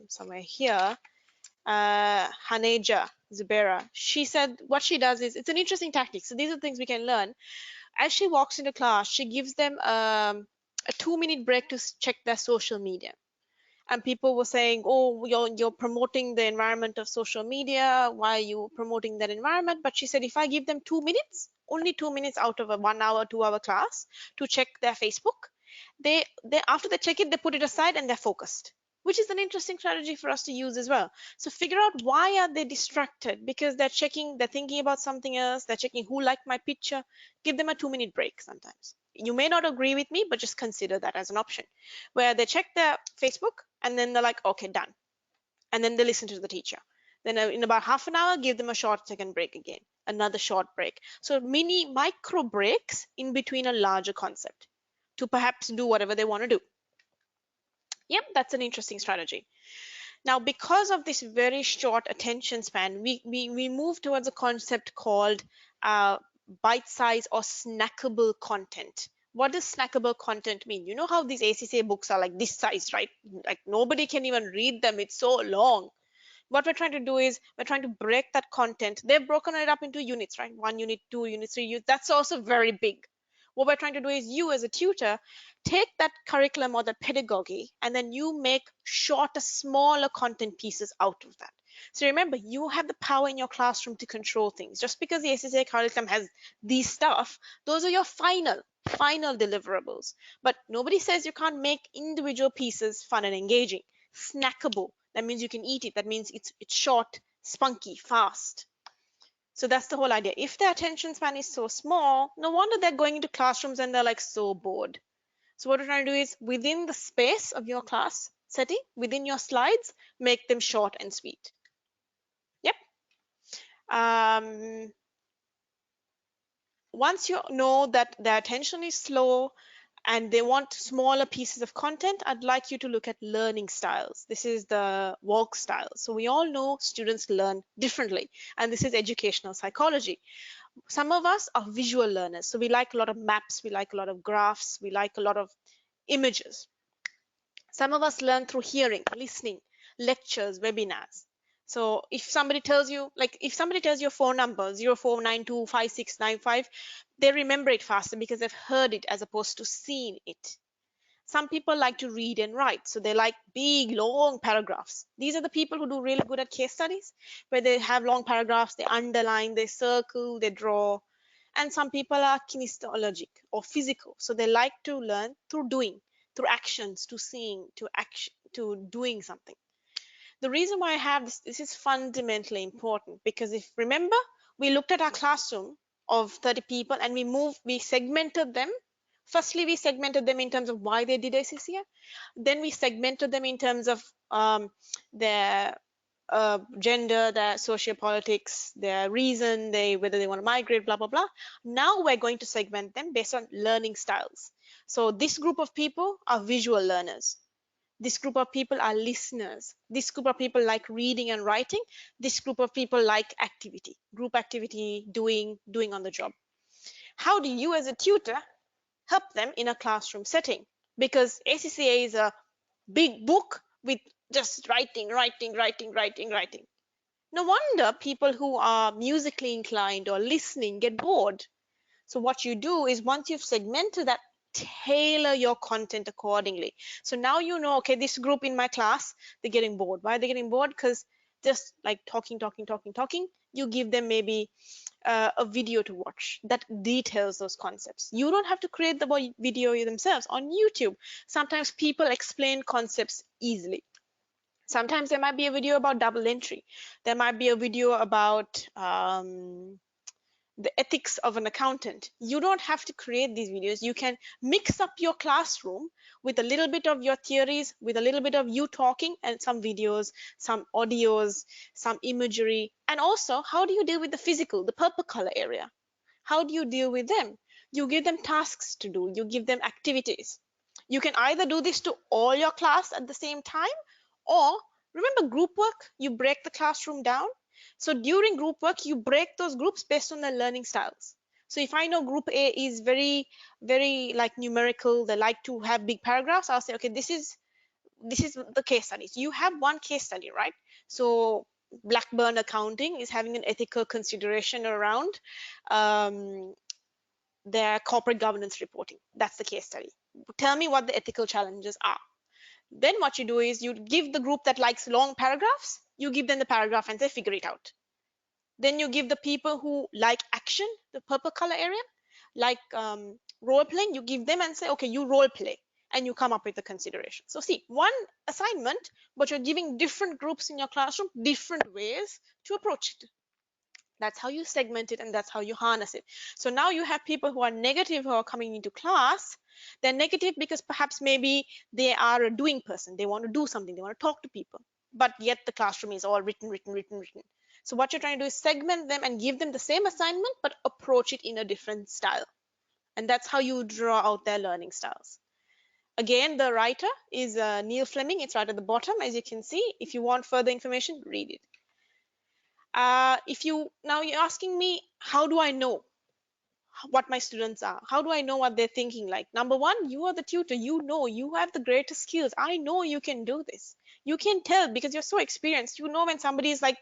somewhere here, Haneja Zubaira. She said what she does is, it's an interesting tactic. So these are things we can learn. As she walks into class, she gives them a 2-minute break to check their social media. And people were saying, oh, you're promoting the environment of social media. Why are you promoting that environment? But she said, if I give them 2 minutes, only 2 minutes out of a 1 hour, 2 hour class to check their Facebook, they after they check it, they put it aside and they're focused, which is an interesting strategy for us to use as well. So figure out why are they distracted, because they're thinking about something else. They're checking who liked my picture. Give them a 2-minute break sometimes. You may not agree with me, but just consider that as an option where they check their Facebook and then they're like, okay, done. And then they listen to the teacher. Then in about half an hour, give them a short second break again, another short break. So micro breaks in between a larger concept to perhaps do whatever they want to do. Yep, that's an interesting strategy. Now, because of this very short attention span, we move towards a concept called bite size or snackable content. What does snackable content mean? You know how these ACCA books are like this size, right? Like nobody can even read them. It's so long. What we're trying to do is we're trying to break that content. They've broken it up into units, right? 1 unit, 2 units, 3 units. That's also very big. What we're trying to do is you as a tutor take that curriculum or that pedagogy and then you make shorter, smaller content pieces out of that. So remember, you have the power in your classroom to control things. Just because the ACCA curriculum has these stuff, those are your final deliverables. But nobody says you can't make individual pieces fun and engaging. Snackable, that means you can eat it. That means it's short, spunky, fast. So that's the whole idea. If their attention span is so small, no wonder they're going into classrooms and they're like so bored. So what we're trying to do is within the space of your class setting, within your slides, make them short and sweet. Yep. Once you know that their attention is slow and they want smaller pieces of content, I'd like you to look at learning styles. This is the walk style. So we all know students learn differently, and this is educational psychology. Some of us are visual learners, so we like a lot of maps, we like a lot of graphs, we like a lot of images. Some of us learn through hearing, listening, lectures, webinars. So if somebody tells you, your phone number 04925695, they remember it faster because they've heard it as opposed to seen it. Some people like to read and write, so they like big, long paragraphs. These are the people who do really good at case studies, where they have long paragraphs, they underline, they circle, they draw. And some people are kinesiologic or physical, so they like to learn through doing, through actions, to seeing, to action, to doing something. The reason why I have this is fundamentally important, because if remember, we looked at our classroom of 30 people and we segmented them. Firstly, we segmented them in terms of why they did ACCA. Then we segmented them in terms of their gender, their sociopolitics, their reason, whether they want to migrate, blah, blah, blah. Now we're going to segment them based on learning styles. So this group of people are visual learners. This group of people are listeners. This group of people like reading and writing. This group of people like activity, group activity, doing on the job. How do you as a tutor help them in a classroom setting? Because ACCA is a big book with just writing. No wonder people who are musically inclined or listening get bored. So what you do is, once you've segmented that, tailor your content accordingly. So now you know, okay, this group in my class, they're getting bored. Why are they getting bored? Because just like talking, you give them maybe a video to watch that details those concepts. You don't have to create the video themselves on YouTube. Sometimes people explain concepts easily. Sometimes there might be a video about double entry. There might be a video about the ethics of an accountant. You don't have to create these videos. You can mix up your classroom with a little bit of your theories, with a little bit of you talking, and some videos, some audios, some imagery. And also, how do you deal with the physical, the purple color area? How do you deal with them? You give them tasks to do. You give them activities. You can either do this to all your class at the same time, or remember group work, you break the classroom down. So during group work, you break those groups based on their learning styles. So if I know group A is very like numerical, they like to have big paragraphs, I'll say, okay, this is the case studies. You have one case study, right? So Blackburn Accounting is having an ethical consideration around their corporate governance reporting. That's the case study. Tell me what the ethical challenges are. Then what you do is you give the group that likes long paragraphs, you give them the paragraph and say, figure it out. Then you give the people who like action, the purple color area, like role playing, you give them and say, okay, you role play, and you come up with the consideration. So see, one assignment, but you're giving different groups in your classroom different ways to approach it. That's how you segment it, and that's how you harness it. So now you have people who are negative who are coming into class. They're negative because perhaps maybe they are a doing person. They want to do something. They want to talk to people. But yet the classroom is all written. So what you're trying to do is segment them and give them the same assignment, but approach it in a different style. And that's how you draw out their learning styles. Again, the writer is Neil Fleming. It's right at the bottom, as you can see. If you want further information, read it. Now you're asking me, how do I know what my students are? How do I know what they're thinking like? Number one, you are the tutor. You know, you have the greatest skills. I know you can do this. You can tell because you're so experienced. You know when somebody is like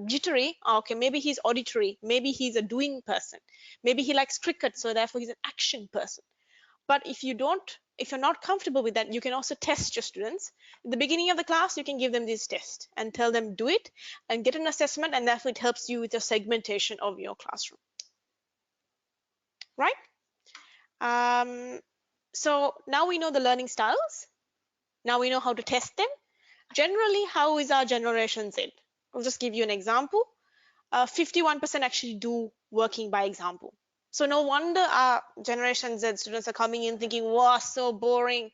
jittery. Okay, maybe he's auditory. Maybe he's a doing person. Maybe he likes cricket, so therefore he's an action person. But if you're not comfortable with that, you can also test your students. At the beginning of the class, you can give them this test and tell them do it and get an assessment, and therefore it helps you with the segmentation of your classroom. Right? So now we know the learning styles. Now we know how to test them. Generally, how is our Generation Z? I'll just give you an example. 51% actually do working by example. So no wonder our Generation Z students are coming in thinking, wow, so boring.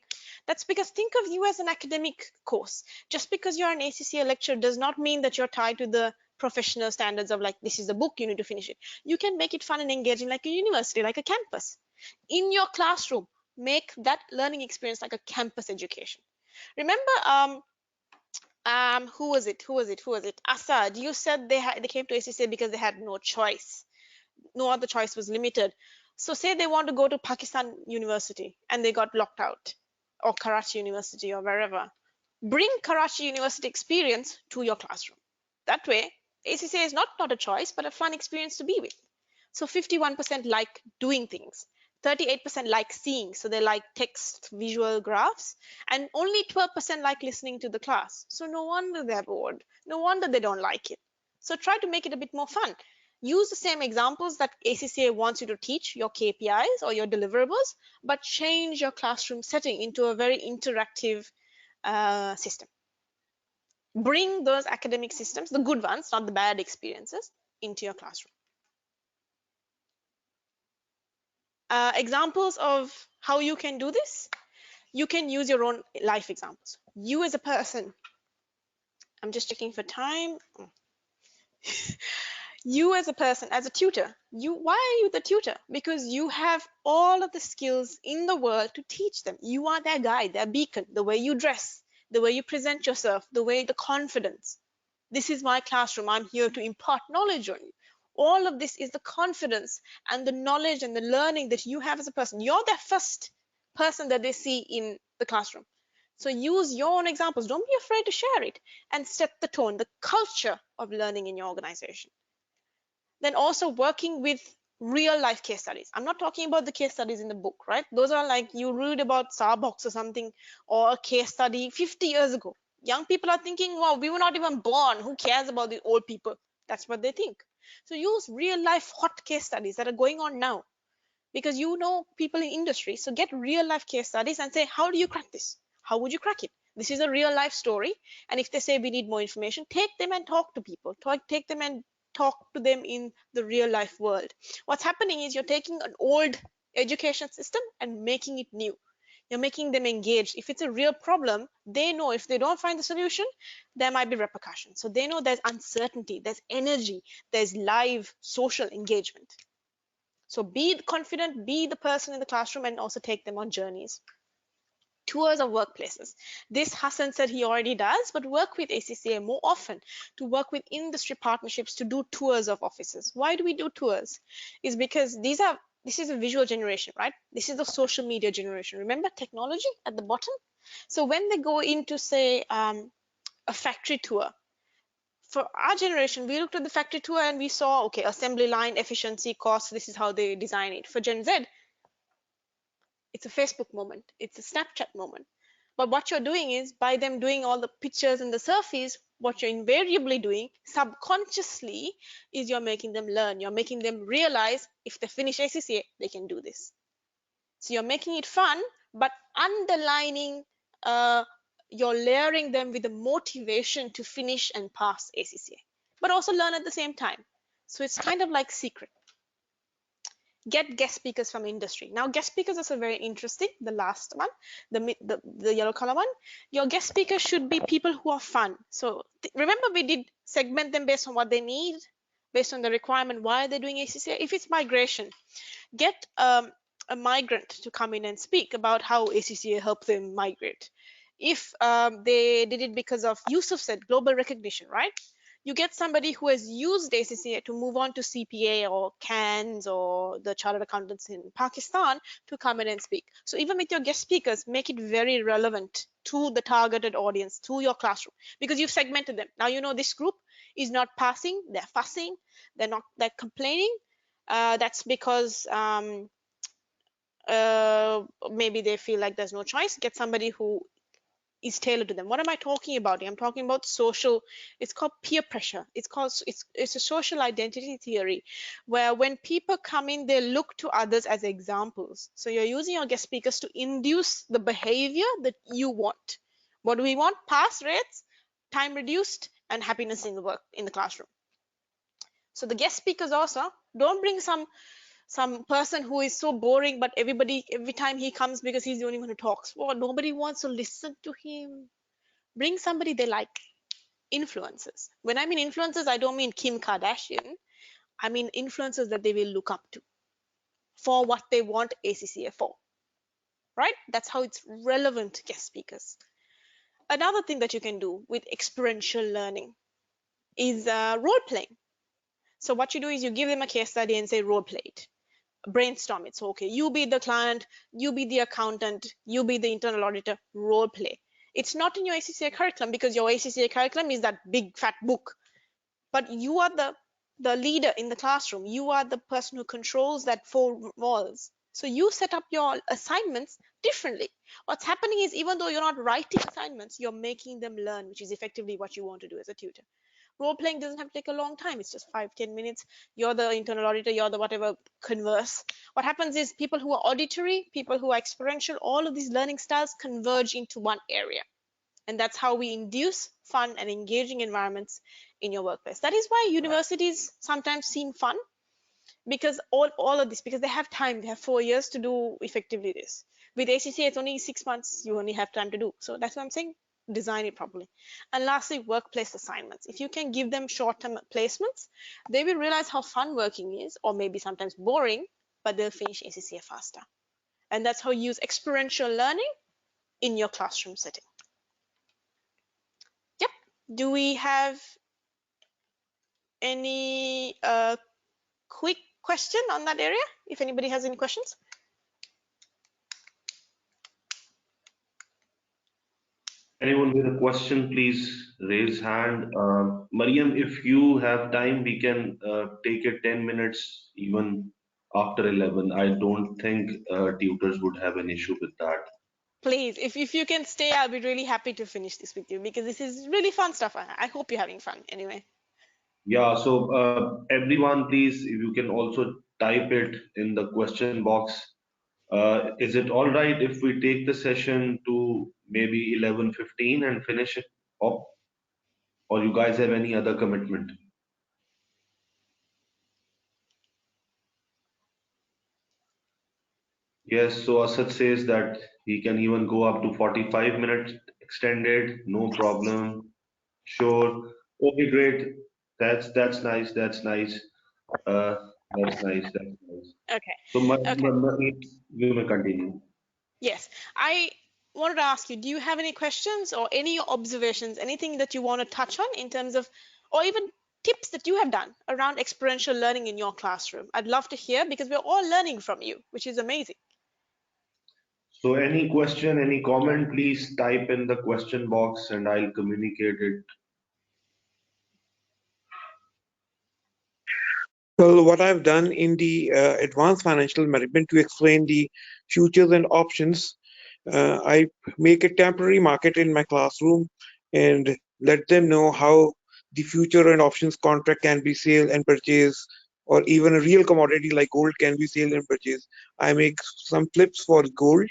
That's because think of you as an academic course. Just because you're an ACCA lecturer does not mean that you're tied to the professional standards of like, this is a book, you need to finish it. You can make it fun and engaging like a university, like a campus. In your classroom, make that learning experience like a campus education. Remember, who was it? Assad, you said they came to ACCA because they had no choice. No other choice was limited. So say they want to go to Pakistan University and they got locked out, or Karachi University or wherever. Bring Karachi University experience to your classroom. That way, ACCA is not a choice, but a fun experience to be with. So 51% like doing things. 38% like seeing, so they like text, visual graphs, and only 12% like listening to the class. So no wonder they're bored. No wonder they don't like it. So try to make it a bit more fun. Use the same examples that ACCA wants you to teach, your KPIs or your deliverables, but change your classroom setting into a very interactive system. Bring those academic systems, the good ones, not the bad experiences, into your classroom. Examples of how you can do this, you can use your own life examples. You as a person, I'm just checking for time. You as a person, as a tutor, why are you the tutor? Because you have all of the skills in the world to teach them. You are their guide, their beacon, the way you dress, the way you present yourself, the confidence. This is my classroom. I'm here to impart knowledge on you. All of this is the confidence and the knowledge and the learning that you have as a person. You're the first person that they see in the classroom. So use your own examples. Don't be afraid to share it and set the tone, the culture of learning in your organization. Then also working with real life case studies. I'm not talking about the case studies in the book, right? Those are like you read about Starbucks or something, or a case study 50 years ago. Young people are thinking, wow, we were not even born. Who cares about the old people? That's what they think. So use real life hot case studies that are going on now, because you know people in industry. So get real life case studies and say, how do you crack this? How would you crack it? This is a real life story. And if they say we need more information, take them and talk to people. Take them and talk to them in the real life world. What's happening is you're taking an old education system and making it new. You're making them engaged. If it's a real problem, they know if they don't find the solution, there might be repercussions. So they know there's uncertainty, there's energy, there's live social engagement. So be confident, be the person in the classroom, and also take them on journeys. Tours of workplaces. This Hassan said he already does, but work with ACCA more often to work with industry partnerships to do tours of offices. Why do we do tours? Is because this is a visual generation, right? This is the social media generation. Remember technology at the bottom? So when they go into, say, a factory tour, for our generation, we looked at the factory tour and we saw, okay, assembly line, efficiency, cost, this is how they design it. For Gen Z, it's a Facebook moment, it's a Snapchat moment. But what you're doing is, by them doing all the pictures and the selfies, what you're invariably doing subconsciously is you're making them learn. You're making them realize if they finish ACCA, they can do this. So you're making it fun, but underlining, you're layering them with the motivation to finish and pass ACCA, but also learn at the same time. So it's kind of like secret. Get guest speakers from industry. Now, guest speakers is a very interesting, the last one, the yellow color one. Your guest speakers should be people who are fun. So remember, we did segment them based on what they need, based on the requirement, why they're doing ACCA. If it's migration, get a migrant to come in and speak about how ACCA helped them migrate. If they did it because of, Yusuf said, global recognition, right? You get somebody who has used ACCA to move on to CPA or CANS or the Chartered Accountants in Pakistan to come in and speak. So even with your guest speakers, make it very relevant to the targeted audience, to your classroom, because you've segmented them. Now you know this group is not passing, they're fussing, they're complaining. That's because maybe they feel like there's no choice. Get somebody who is tailored to them. What am I talking about? I'm talking about social, it's called peer pressure. It's a social identity theory, where when people come in, they look to others as examples. So you're using your guest speakers to induce the behavior that you want. What do we want? Pass rates, time reduced, and happiness in the classroom. So the guest speakers also, don't bring some person who is so boring, but every time he comes, because he's the only one who talks, well, nobody wants to listen to him. Bring somebody they like. Influencers. When I mean influencers, I don't mean Kim Kardashian. I mean influencers that they will look up to for what they want ACCA for, right? That's how it's relevant guest speakers. Another thing that you can do with experiential learning is role playing. So what you do is you give them a case study and say role play it. Brainstorm it. So, okay, you be the client, you be the accountant, you be the internal auditor, role play. It's not in your ACCA curriculum, because your ACCA curriculum is that big fat book, but you are the leader in the classroom. You are the person who controls that four walls. So you set up your assignments differently. What's happening is, even though you're not writing assignments, you're making them learn, which is effectively what you want to do as a tutor. Role playing doesn't have to take a long time. It's just 5-10 minutes. You're the internal auditor, you're the whatever, converse. What happens is, people who are auditory, people who are experiential, all of these learning styles converge into one area. And that's how we induce fun and engaging environments in your workplace. That is why universities sometimes seem fun, because all of this, because they have time, they have 4 years to do effectively this. With ACCA, it's only 6 months you only have time to do. So that's what I'm saying, design it properly. And lastly, workplace assignments. If you can give them short-term placements, they will realize how fun working is, or maybe sometimes boring, but they'll finish ACCA faster. And that's how you use experiential learning in your classroom setting. Yep. Do we have any quick question on that area, if anybody has any questions? Anyone with a question, please raise hand. Mariam, if you have time, we can take it 10 minutes even after 11. I don't think tutors would have an issue with that. Please, if you can stay, I'll be really happy to finish this with you, because this is really fun stuff. I hope you're having fun anyway. Yeah, so everyone, please, if you can also type it in the question box. Is it all right if we take the session to maybe 11:15 and finish it up? Or you guys have any other commitment? Yes, so Asad says that he can even go up to 45 minutes extended, no problem. Sure. Okay, great. That's nice. That's nice. Uh, that's nice. That's nice. Okay. So, Okay. you may continue. Yes, I wanted to ask you, do you have any questions or any observations, anything that you want to touch on in terms of, or even tips that you have done around experiential learning in your classroom? I'd love to hear, because we're all learning from you, which is amazing. So, any question, any comment, please type in the question box and I'll communicate it. Well, what I've done in the advanced financial management to explain the futures and options, I make a temporary market in my classroom and let them know how the future and options contract can be sale and purchase, or even a real commodity like gold can be sale and purchase. I make some flips for gold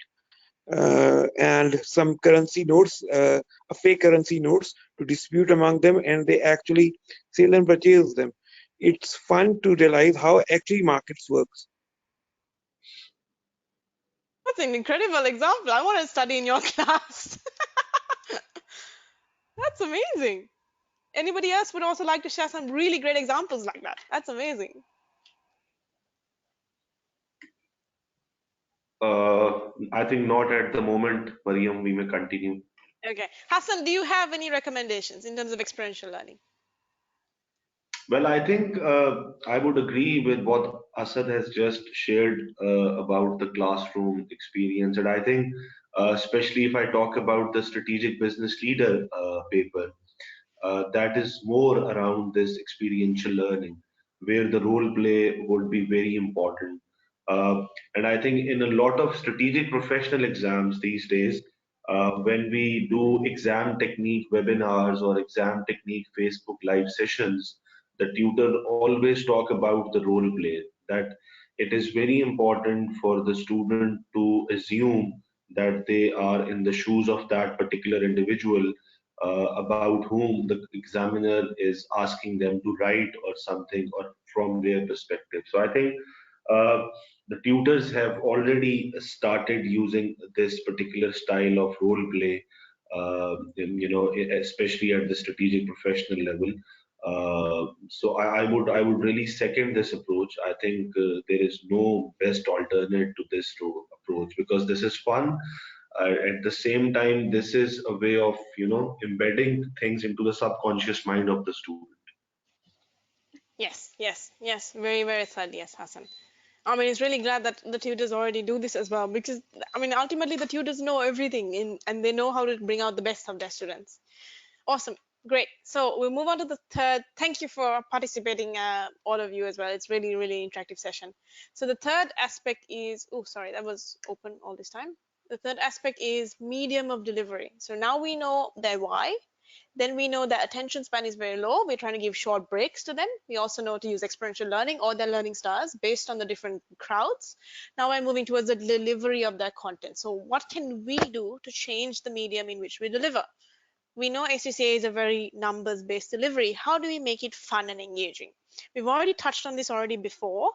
and some currency notes, a fake currency notes to dispute among them, and they actually sell and purchase them. It's fun to realize how actually markets works. That's an incredible example. I want to study in your class. That's amazing. Anybody else would also like to share some really great examples like that? That's amazing. I think not at the moment, Mariam. We may continue. Okay. Hassan, do you have any recommendations in terms of experiential learning? Well, I think I would agree with what Asad has just shared about the classroom experience. And I think, especially if I talk about the strategic business leader paper, that is more around this experiential learning, where the role play would be very important. Uh, and I think in a lot of strategic professional exams these days, when we do exam technique webinars or exam technique Facebook live sessions, the tutor always talk about the role play, that it is very important for the student to assume that they are in the shoes of that particular individual about whom the examiner is asking them to write or something, or from their perspective. So I think uh, the tutors have already started using this particular style of role play, especially at the strategic professional level. So I would really second this approach. I think there is no best alternate to this approach, because this is fun. At the same time, this is a way of embedding things into the subconscious mind of the student. Yes, yes, yes. Very, very sad. Yes, Hassan. I mean, it's really glad that the tutors already do this as well, because I mean, ultimately the tutors know everything and they know how to bring out the best of their students. Awesome. Great. So we'll move on to the third. Thank you for participating, all of you as well. It's really, really interactive session. So the third aspect is, oh, sorry, that was open all this time. The third aspect is medium of delivery. So now we know their why. Then we know that attention span is very low. We're trying to give short breaks to them. We also know to use experiential learning or their learning styles based on the different crowds. Now we're moving towards the delivery of their content. So what can we do to change the medium in which we deliver? We know ACCA is a very numbers-based delivery. How do we make it fun and engaging? We've already touched on this already before,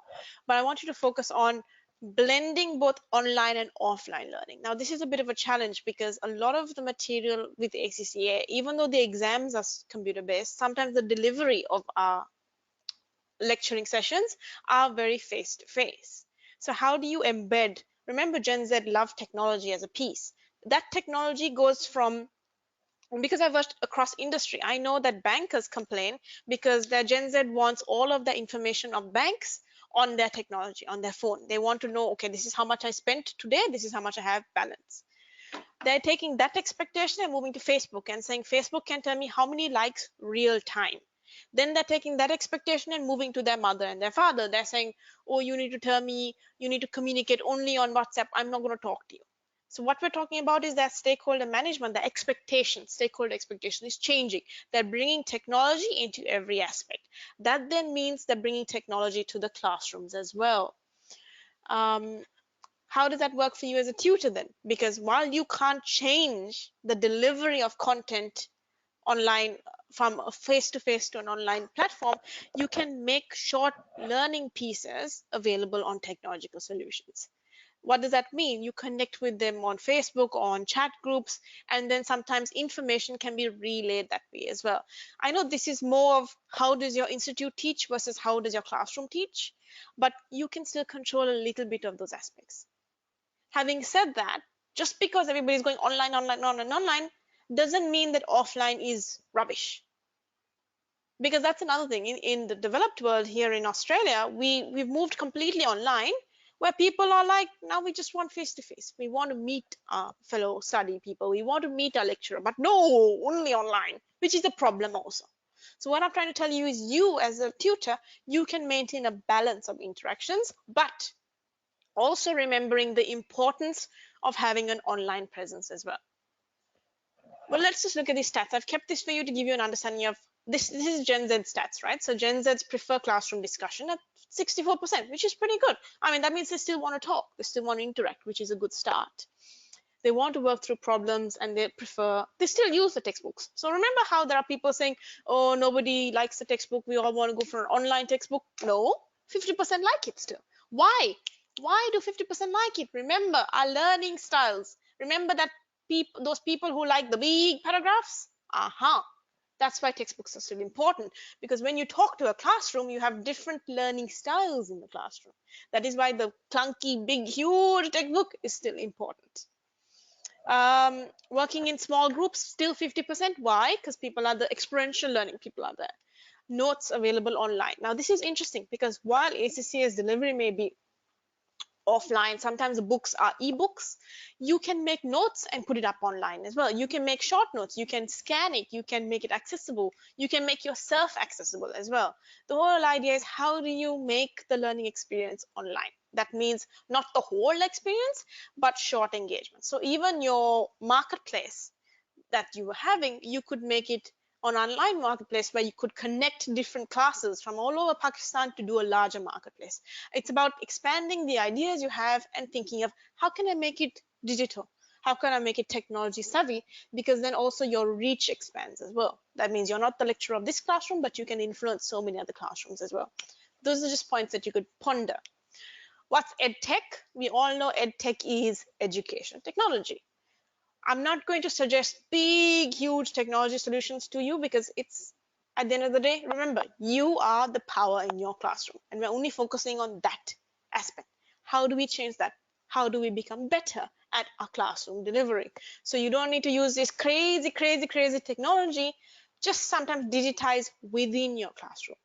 but I want you to focus on blending both online and offline learning. Now, this is a bit of a challenge because a lot of the material with ACCA, even though the exams are computer-based, sometimes the delivery of our lecturing sessions are very face-to-face. So how do you embed? Remember, Gen Z love technology as a piece. That technology goes from, because I've worked across industry, I know that bankers complain because their Gen Z wants all of the information of banks on their technology, on their phone. They want to know, okay, this is how much I spent today, this is how much I have balance. They're taking that expectation and moving to Facebook and saying, Facebook can tell me how many likes real time. Then they're taking that expectation and moving to their mother and their father. They're saying, oh, you need to tell me, you need to communicate only on WhatsApp. I'm not going to talk to you. So what we're talking about is that stakeholder management, the expectation, stakeholder expectation is changing. They're bringing technology into every aspect. That then means they're bringing technology to the classrooms as well. How does that work for you as a tutor then? Because while you can't change the delivery of content online from a face-to-face to an online platform, you can make short learning pieces available on technological solutions. What does that mean? You connect with them on Facebook, on chat groups, and then sometimes information can be relayed that way as well. I know this is more of how does your institute teach versus how does your classroom teach, but you can still control a little bit of those aspects. Having said that, just because everybody's going online, online, doesn't mean that offline is rubbish. Because that's another thing. In the developed world here in Australia, we've moved completely online, where people are like, now we just want face-to-face. We want to meet our fellow study people. We want to meet our lecturer, but no, only online, which is a problem also. So what I'm trying to tell you is you as a tutor, you can maintain a balance of interactions, but also remembering the importance of having an online presence as well. Well, let's just look at these stats. I've kept this for you to give you an understanding of this. This is Gen Z stats, right? So Gen Zs prefer classroom discussion at 64%, which is pretty good. I mean, that means they still want to talk, they still want to interact, which is a good start. They want to work through problems and they still use the textbooks. So remember how there are people saying, oh, nobody likes the textbook, we all want to go for an online textbook. No, 50% like it still. Why? Why do 50% like it? Remember our learning styles. Remember that those people who like the big paragraphs? That's why textbooks are still important, because when you talk to a classroom, you have different learning styles in the classroom. That is why the clunky, big, huge textbook is still important. Working in small groups, still 50%. Why? Because people are the experiential learning, people are there. Notes available online. Now, this is interesting because while ACCA's delivery may be offline, sometimes the books are ebooks, you can make notes and put it up online as well. You can make short notes, you can scan it, you can make it accessible, you can make yourself accessible as well. The whole idea is how do you make the learning experience online? That means not the whole experience, but short engagement. So even your marketplace that you were having, you could make it on online marketplace where you could connect different classes from all over Pakistan to do a larger marketplace. It's about expanding the ideas you have and thinking of how can I make it digital? How can I make it technology savvy? Because then also your reach expands as well. That means you're not the lecturer of this classroom, but you can influence so many other classrooms as well. Those are just points that you could ponder. What's EdTech? We all know EdTech is education technology. I'm not going to suggest big, huge technology solutions to you because it's, at the end of the day, remember, you are the power in your classroom and we're only focusing on that aspect. How do we change that? How do we become better at our classroom delivery? So you don't need to use this crazy technology, just sometimes digitize within your classroom.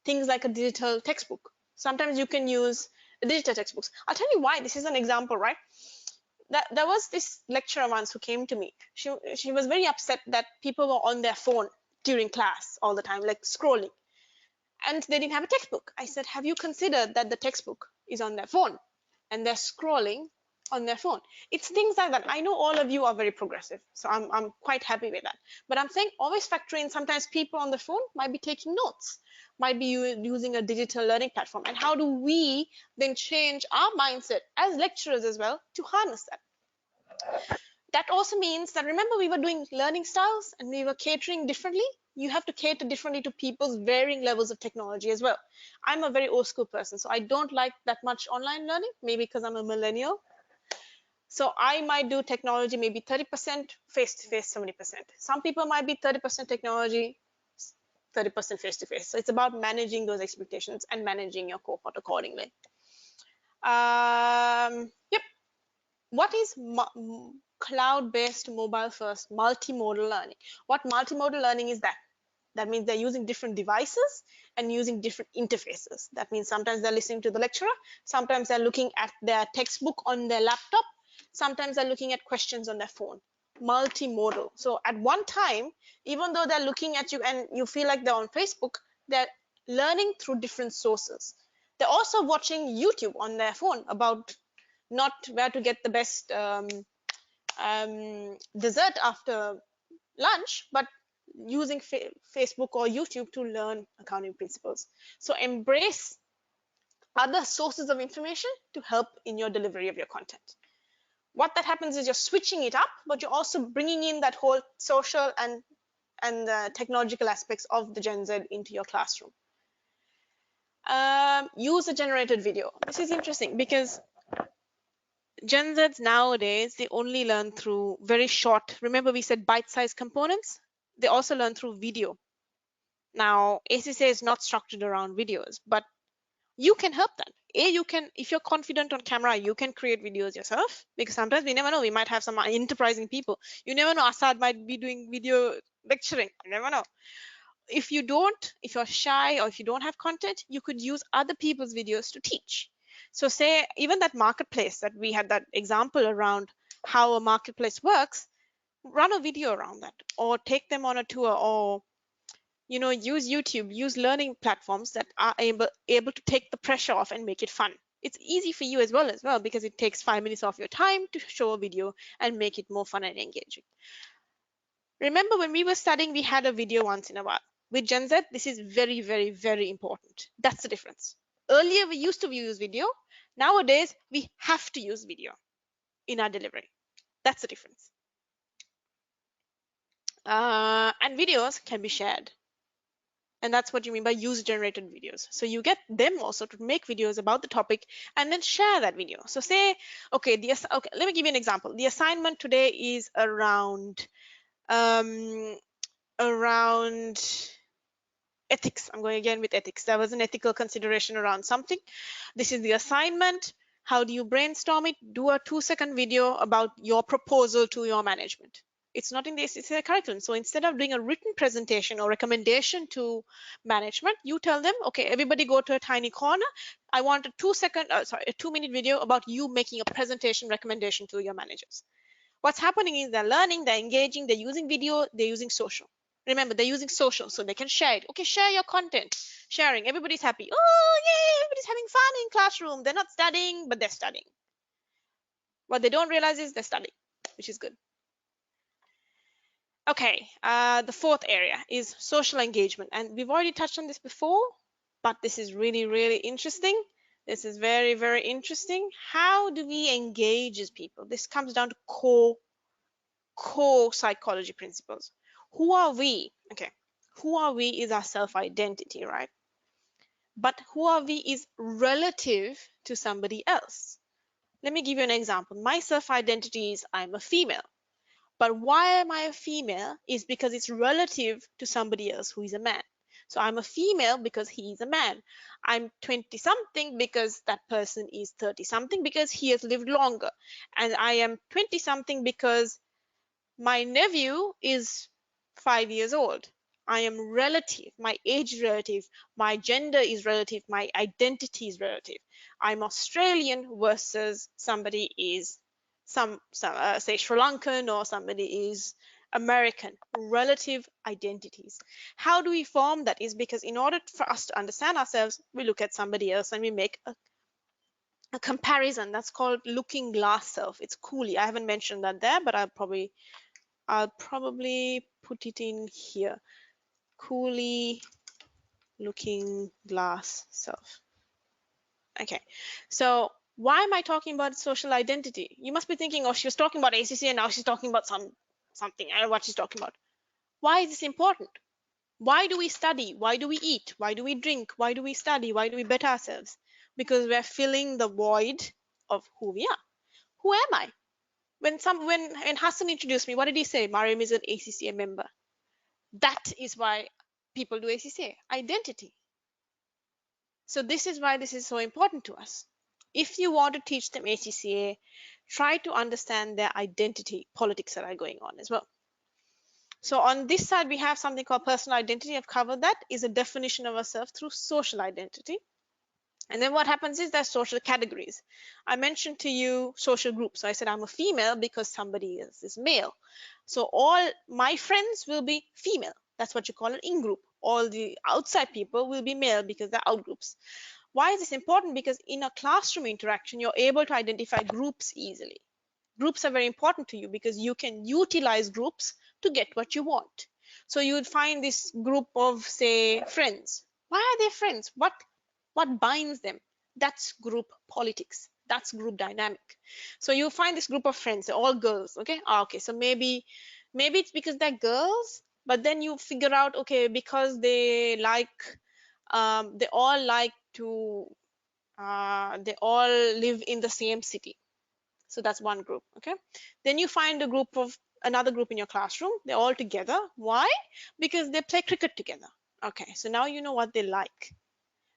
Things like a digital textbook. Sometimes you can use digital textbooks. I'll tell you why. This is an example, right? There was this lecturer once who came to me. She was very upset that people were on their phone during class all the time, like scrolling. And they didn't have a textbook. I said, have you considered that the textbook is on their phone and they're scrolling on their phone? It's things like that. I know all of you are very progressive, so I'm quite happy with that. But I'm saying always factor in sometimes people on the phone might be taking notes, might be using a digital learning platform. And how do we then change our mindset as lecturers as well to harness that? That also means that, remember, we were doing learning styles and we were catering differently. You have to cater differently to people's varying levels of technology as well. I'm a very old school person, so I don't like that much online learning, maybe because I'm a millennial. So I might do technology maybe 30% face-to-face, 70%. Some people might be 30% technology, 30% face-to-face. So it's about managing those expectations and managing your cohort accordingly. Yep. What is cloud-based, mobile-first, multimodal learning? What multimodal learning is that? That means they're using different devices and using different interfaces. That means sometimes they're listening to the lecturer, sometimes they're looking at their textbook on their laptop, sometimes they're looking at questions on their phone. Multimodal. So at one time, even though they're looking at you and you feel like they're on Facebook, they're learning through different sources. They're also watching YouTube on their phone about not where to get the best dessert after lunch, but using Facebook or YouTube to learn accounting principles. So embrace other sources of information to help in your delivery of your content. What that happens is you're switching it up, but you're also bringing in that whole social and the technological aspects of the Gen Z into your classroom. User-generated video. This is interesting because Gen Zs nowadays, they only learn through very short, remember we said bite-sized components? They also learn through video. Now, ACCA is not structured around videos, but you can help that. You can, if you're confident on camera, you can create videos yourself, because sometimes we never know, we might have some enterprising people. You never know, Assad might be doing video lecturing, you never know. If you're shy or if you don't have content, you could use other people's videos to teach. So say even that marketplace that we had that example around how a marketplace works, run a video around that, or take them on a tour, or use YouTube, use learning platforms that are able to take the pressure off and make it fun. It's easy for you as well because it takes 5 minutes of your time to show a video and make it more fun and engaging. Remember when we were studying, we had a video once in a while. With Gen Z, this is very, very, very important. That's the difference. Earlier, we used to use video. Nowadays, we have to use video in our delivery. That's the difference. And videos can be shared. And that's what you mean by user-generated videos. So you get them also to make videos about the topic and then share that video. So say, okay, let me give you an example. The assignment today is around ethics. I'm going again with ethics. There was an ethical consideration around something. This is the assignment. How do you brainstorm it? Do a 2-second video about your proposal to your management. It's not in the ACCA curriculum. So instead of doing a written presentation or recommendation to management, you tell them, okay, everybody go to a tiny corner. I want a 2-minute video about you making a presentation recommendation to your managers. What's happening is they're learning, they're engaging, they're using video, they're using social. Remember, they're using social, so they can share it. Okay, share your content. Sharing, everybody's happy. Oh, yay, everybody's having fun in classroom. They're not studying, but they're studying. What they don't realize is they're studying, which is good. Okay, the fourth area is social engagement. And we've already touched on this before, but this is really, really interesting. This is very, very interesting. How do we engage as people? This comes down to core psychology principles. Who are we? Okay, who are we is our self-identity, right? But who are we is relative to somebody else. Let me give you an example. My self-identity is I'm a female. But why am I a female is because it's relative to somebody else who is a man. So I'm a female because he is a man. I'm 20-something because that person is 30-something because he has lived longer. And I am 20-something because my nephew is 5 years old. I am relative. My age is relative. My gender is relative. My identity is relative. I'm Australian versus somebody is say Sri Lankan, or somebody is American, relative identities. How do we form that? Is because in order for us to understand ourselves, we look at somebody else and we make a comparison. That's called looking glass self. It's Cooley. I haven't mentioned that there, but I'll probably put it in here. Cooley looking glass self. Okay, so why am I talking about social identity? You must be thinking, oh, she was talking about ACC and now she's talking about something. I don't know what she's talking about. Why is this important? Why do we study? Why do we eat? Why do we drink? Why do we study? Why do we better ourselves? Because we're filling the void of who we are. Who am I? When Hassan introduced me, what did he say? Mariam is an ACCA member. That is why people do ACCA, identity. So this is why this is so important to us. If you want to teach them ACCA, try to understand their identity politics that are going on as well. So on this side, we have something called personal identity. I've covered that. Is a definition of ourselves through social identity. And then what happens is there's social categories. I mentioned to you social groups. So I said I'm a female because somebody else is male. So all my friends will be female. That's what you call an in-group. All the outside people will be male because they're out-groups. Why is this important? Because in a classroom interaction, you're able to identify groups easily. Groups are very important to you because you can utilize groups to get what you want. So you would find this group of, say, friends. Why are they friends? What binds them? That's group politics. That's group dynamic. So you find this group of friends, they're all girls. Okay. Okay. So maybe it's because they're girls, but then you figure out, okay, because they all like to they all live in the same city. So that's one group. Okay. Then you find another group in your classroom. They're all together. Why? Because they play cricket together. Okay. So now you know what they like.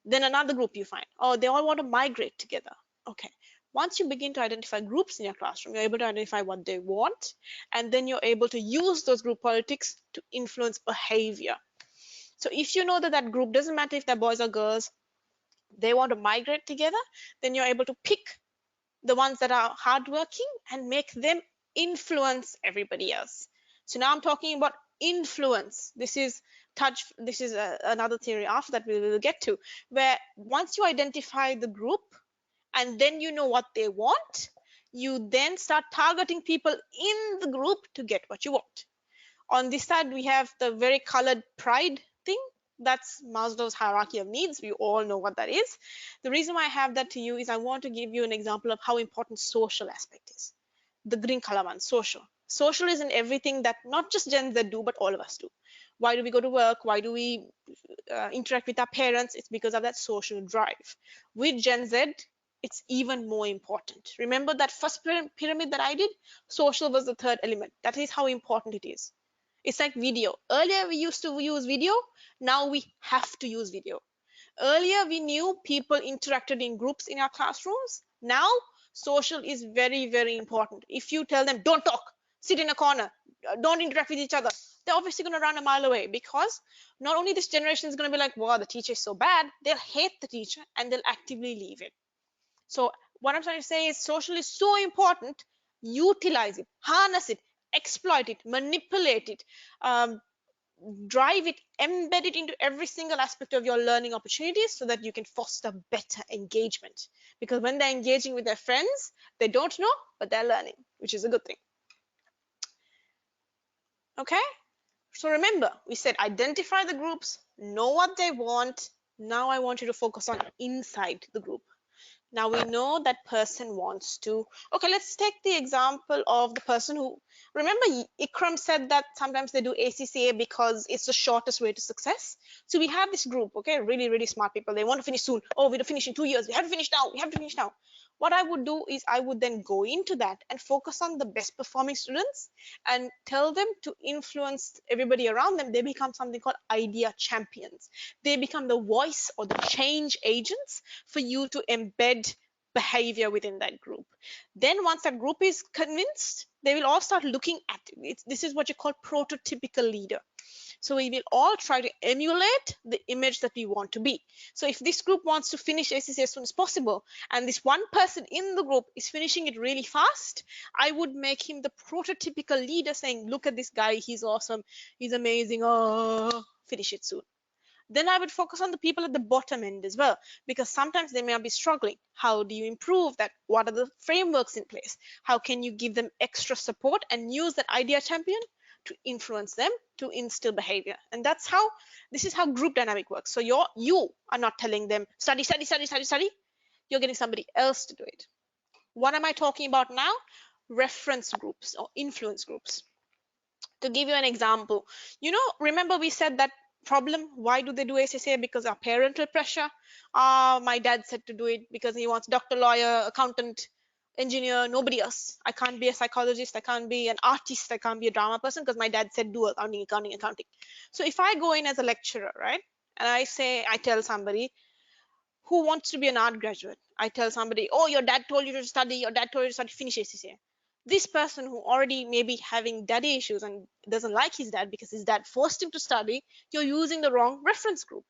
Then another group you find, oh, they all want to migrate together. Okay. Once you begin to identify groups in your classroom, you're able to identify what they want, and then you're able to use those group politics to influence behavior. So if you know that group, doesn't matter if they're boys or girls, they want to migrate together, then you're able to pick the ones that are hardworking and make them influence everybody else. So now I'm talking about influence. This is another theory after that we will get to, where once you identify the group and then you know what they want, you then start targeting people in the group to get what you want. On this side, we have the very colored pride thing. That's Maslow's hierarchy of needs. We all know what that is. The reason why I have that to you is I want to give you an example of how important social aspect is. The green color one, social. Social is in everything that not just Gen Z do, but all of us do. Why do we go to work? Why do we interact with our parents? It's because of that social drive. With Gen Z, it's even more important. Remember that first pyramid that I did? Social was the third element. That is how important it is. It's like video. Earlier we used to use video. Now we have to use video. Earlier we knew people interacted in groups in our classrooms. Now social is very, very important. If you tell them don't talk, sit in a corner, don't interact with each other, they're obviously going to run a mile away, because not only this generation is going to be like, wow, the teacher is so bad, they'll hate the teacher and they'll actively leave it. So what I'm trying to say is social is so important. Utilize it, harness it, exploit it, manipulate it, drive it, embed it into every single aspect of your learning opportunities so that you can foster better engagement. Because when they're engaging with their friends, they don't know, but they're learning, which is a good thing. Okay, so remember, we said identify the groups, know what they want. Now I want you to focus on inside the group. Now we know that person wants to, okay, let's take the example of the person who, remember Ikram said that sometimes they do ACCA because it's the shortest way to success. So we have this group, okay, really, really smart people. They want to finish soon. Oh, we're to finish in 2 years. We have to finish now. We have to finish now. What I would do is I would then go into that and focus on the best performing students and tell them to influence everybody around them. They become something called idea champions. They become the voice or the change agents for you to embed behavior within that group. Then once that group is convinced, they will all start looking at it. This is what you call prototypical leader. So we will all try to emulate the image that we want to be. So if this group wants to finish ACC as soon as possible, and this one person in the group is finishing it really fast, I would make him the prototypical leader, saying, look at this guy, he's awesome, he's amazing, oh, finish it soon. Then I would focus on the people at the bottom end as well, because sometimes they may be struggling. How do you improve that? What are the frameworks in place? How can you give them extra support and use that idea champion to influence them to instill behavior? And that's how, this is how group dynamic works. So you are not telling them study, study, study, study, study. You're getting somebody else to do it. What am I talking about now? Reference groups or influence groups. To give you an example, remember we said that problem, why do they do ACCA? Because of parental pressure. My dad said to do it because he wants doctor, lawyer, accountant, engineer, nobody else. I can't be a psychologist, I can't be an artist, I can't be a drama person because my dad said do accounting. So if I go in as a lecturer, right, and I tell somebody who wants to be an art graduate, I tell somebody, oh, your dad told you to study, finish ACCA. This person who already may be having daddy issues and doesn't like his dad because his dad forced him to study, you're using the wrong reference group,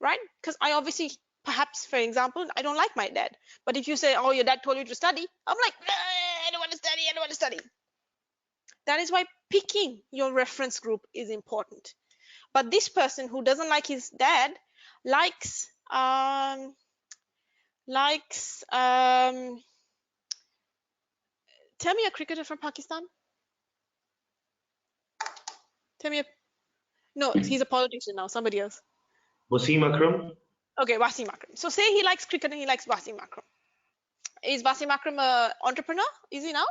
right? Because I obviously, perhaps, for example, I don't like my dad. But if you say, oh, your dad told you to study, I'm like, I don't want to study, I don't want to study. That is why picking your reference group is important. But this person who doesn't like his dad likes tell me a cricketer from Pakistan. Tell me no, he's a politician now, somebody else. Wasim Akram. Okay, Wasim Akram. So say he likes cricket and he likes Wasim Akram. Is Wasim Akram an entrepreneur? Is he now?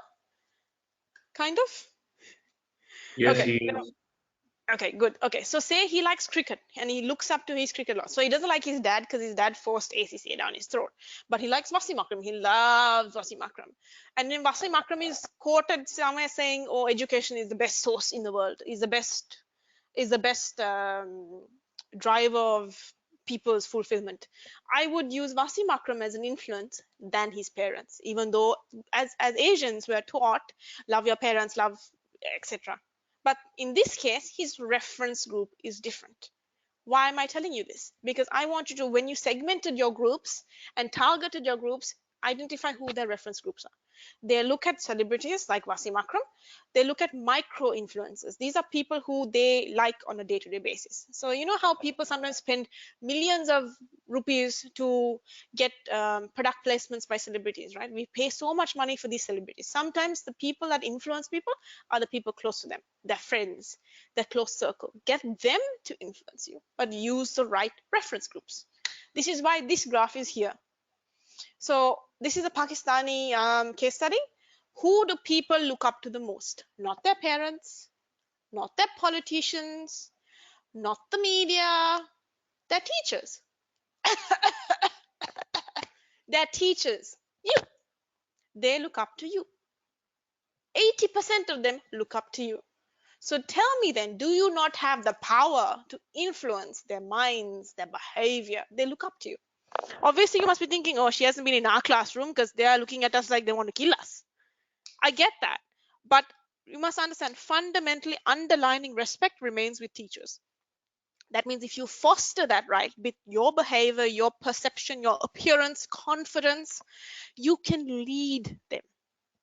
Kind of? Yes, Okay. he is. Okay, good. Okay, so say he likes cricket and he looks up to his cricket law. So he doesn't like his dad because his dad forced ACCA down his throat. But he likes Wasim Akram. He loves Wasim Akram. And then Wasim Akram is quoted somewhere saying, oh, education is the best source in the world, is the best driver of people's fulfillment. I would use Wasim Akram as an influence than his parents, even though as Asians we're taught, love your parents, love, etc. But in this case, his reference group is different. Why am I telling you this? Because I want you to, when you segmented your groups and targeted your groups, identify who their reference groups are. They look at celebrities like Wasim Akram. They look at micro influencers. These are people who they like on a day-to-day basis. So you know how people sometimes spend millions of rupees to get product placements by celebrities, right? We pay so much money for these celebrities. Sometimes the people that influence people are the people close to them, their friends, their close circle. Get them to influence you, but use the right reference groups. This is why this graph is here. So this is a Pakistani case study. Who do people look up to the most? Not their parents, not their politicians, not the media, their teachers. Their teachers, you. They look up to you. 80% of them look up to you. So tell me then, do you not have the power to influence their minds, their behavior? They look up to you. Obviously, you must be thinking, oh, she hasn't been in our classroom because they are looking at us like they want to kill us. I get that. But you must understand, fundamentally underlining respect remains with teachers. That means if you foster that, right, with your behavior, your perception, your appearance, confidence, you can lead them.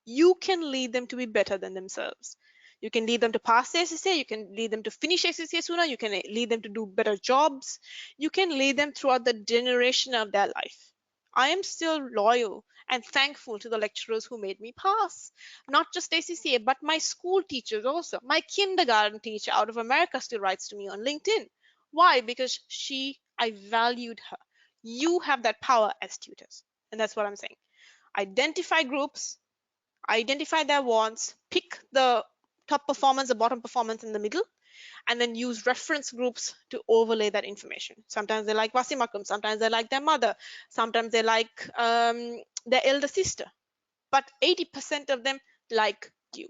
You can lead them to be better than themselves. You can lead them to pass the SSA, you can lead them to finish SSA sooner, you can lead them to do better jobs, you can lead them throughout the generation of their life. I am still loyal and thankful to the lecturers who made me pass. Not just ACCA, but my school teachers also. My kindergarten teacher out of America still writes to me on LinkedIn. Why? Because I valued her. You have that power as tutors. And that's what I'm saying. Identify groups, identify their wants, pick the top performance, the bottom performance in the middle, and then use reference groups to overlay that information. Sometimes they like Wasim Akram, sometimes they like their mother, sometimes they like their elder sister, but 80% of them like you.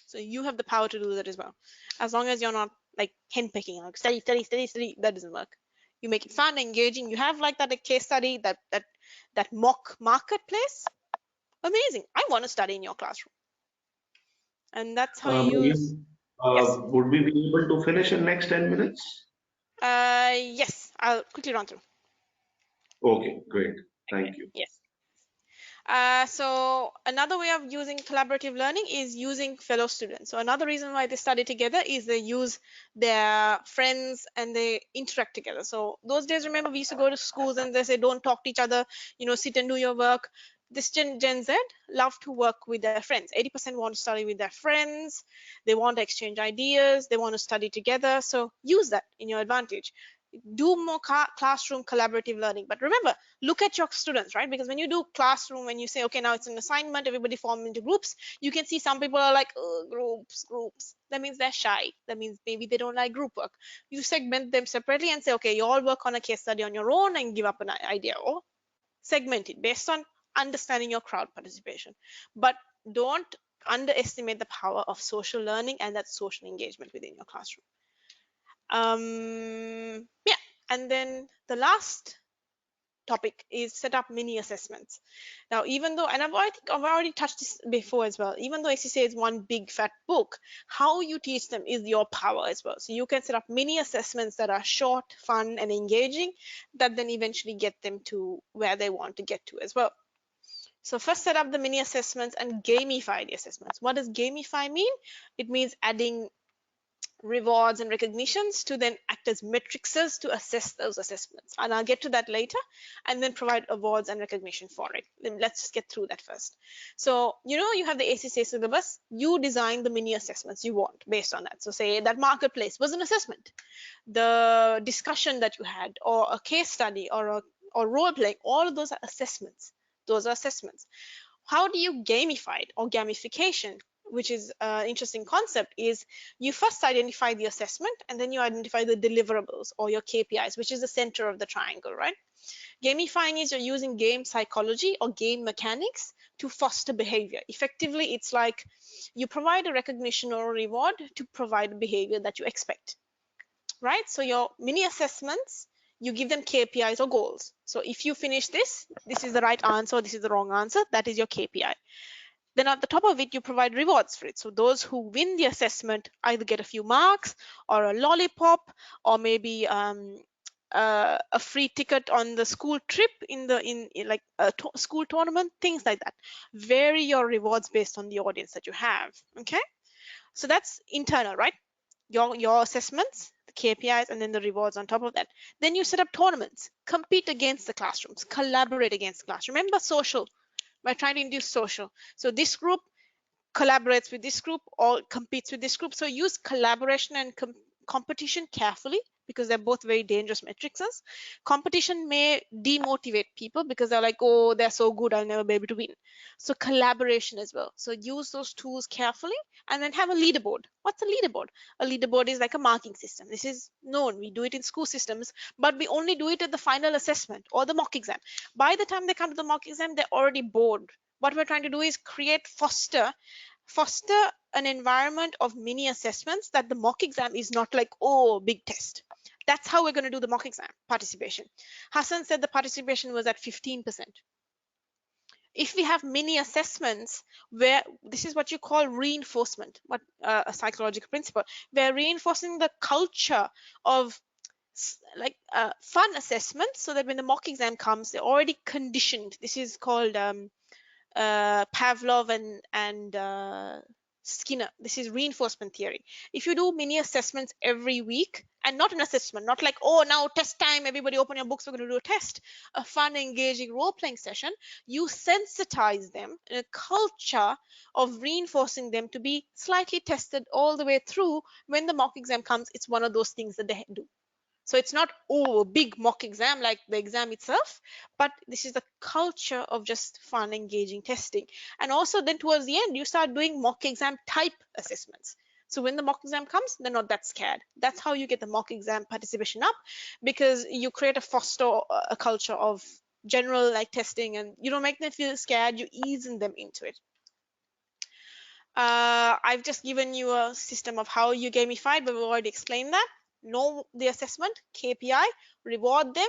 So you have the power to do that as well. As long as you're not like henpecking, like study, that doesn't work. You make it fun, engaging. You have like that a case study, that mock marketplace. Amazing. I want to study in your classroom. And that's how you use. Yes. Would we be able to finish in next 10 minutes? Yes, I'll quickly run through. Okay, great. Thank you. Yes. So another way of using collaborative learning is using fellow students. So another reason why they study together is they use their friends and they interact together. So those days, remember, we used to go to schools and they say, don't talk to each other, sit and do your work. This Gen Z love to work with their friends. 80% want to study with their friends. They want to exchange ideas. They want to study together. So use that in your advantage. Do more classroom collaborative learning. But remember, look at your students, right? Because when you do classroom, when you say, okay, now it's an assignment, everybody form into groups, you can see some people are like, oh, groups. That means they're shy. That means maybe they don't like group work. You segment them separately and say, okay, you all work on a case study on your own and give up an idea, or segment it based on understanding your crowd participation. But don't underestimate the power of social learning and that social engagement within your classroom. Yeah, and then the last topic is set up mini assessments. Now, even though, and I think I've already touched this before as well, even though ACCA is one big fat book, how you teach them is your power as well. So you can set up mini assessments that are short, fun, and engaging that then eventually get them to where they want to get to as well. So first set up the mini assessments and gamify the assessments. What does gamify mean? It means adding rewards and recognitions to then act as matrices to assess those assessments. And I'll get to that later, and then provide awards and recognition for it. Then let's just get through that first. So, you have the ACCA syllabus, you design the mini assessments you want based on that. So say that marketplace was an assessment. The discussion that you had, or a case study, or role playing, all of those are assessments. Those are assessments. How do you gamify it, or gamification, which is an interesting concept, is you first identify the assessment and then you identify the deliverables or your KPIs, which is the center of the triangle, right? Gamifying is you're using game psychology or game mechanics to foster behavior. Effectively, it's like you provide a recognition or a reward to provide a behavior that you expect, right? So your mini assessments, you give them KPIs or goals. So if you finish this is the right answer, this is the wrong answer, that is your KPI. Then at the top of it, you provide rewards for it. So those who win the assessment either get a few marks or a lollipop, or maybe a free ticket on the school trip in like a school tournament, things like that. Vary your rewards based on the audience that you have. Okay, so that's internal, right? Your assessments, the KPIs, and then the rewards on top of that. Then you set up tournaments, compete against the classrooms, collaborate against the class. Remember social. We're trying to induce social. So this group collaborates with this group or competes with this group. So use collaboration and competition carefully, because they're both very dangerous matrices. Competition may demotivate people because they're like, oh, they're so good, I'll never be able to win. So collaboration as well. So use those tools carefully, and then have a leaderboard. What's a leaderboard? A leaderboard is like a marking system. This is known. We do it in school systems, but we only do it at the final assessment or the mock exam. By the time they come to the mock exam, they're already bored. What we're trying to do is foster an environment of mini assessments, that the mock exam is not like, oh, big test. That's how we're going to do the mock exam participation. Hassan said the participation was at 15%. If we have mini assessments, where this is what you call reinforcement, what a psychological principle, we're reinforcing the culture of like fun assessments, so that when the mock exam comes, they're already conditioned. This is called Pavlov and Skinner. This is reinforcement theory. If you do mini assessments every week, and not an assessment, not like, oh, now test time, everybody open your books, we're going to do a test, a fun, engaging role-playing session, you sensitize them in a culture of reinforcing them to be slightly tested all the way through. When the mock exam comes, it's one of those things that they do. So it's not, oh, a big mock exam like the exam itself, but this is the culture of just fun, engaging testing. And also then towards the end, you start doing mock exam type assessments. So when the mock exam comes, they're not that scared. That's how you get the mock exam participation up, because you create a culture of general like testing, and you don't make them feel scared, you easing them into it. I've just given you a system of how you gamify, but we've already explained that. Know the assessment, KPI, reward them,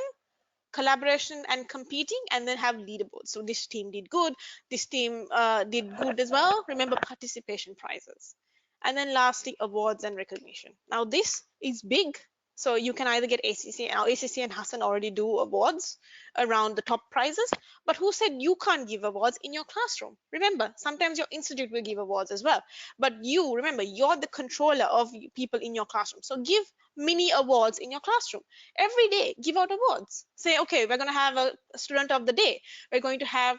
collaboration and competing, and then have leaderboards. So this team did good, this team did good as well. Remember, participation prizes. And then lastly, awards and recognition. Now this is big. So you can either get ACC. Now ACC and Hassan already do awards around the top prizes, but who said you can't give awards in your classroom? Remember, sometimes your institute will give awards as well, but you, remember, you're the controller of people in your classroom. So give mini awards in your classroom. Every day, give out awards. Say, okay, we're going to have a student of the day. We're going to have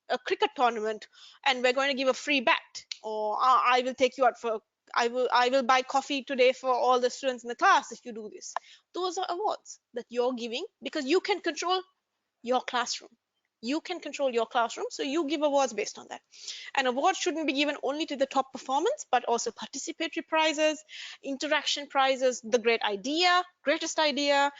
a cricket tournament, and we're going to give a free bat, or I will take you out for I will buy coffee today for all the students in the class if you do this. Those are awards that you're giving because you can control your classroom. You can control your classroom, so you give awards based on that. And awards shouldn't be given only to the top performance, but also participatory prizes, interaction prizes, the greatest idea,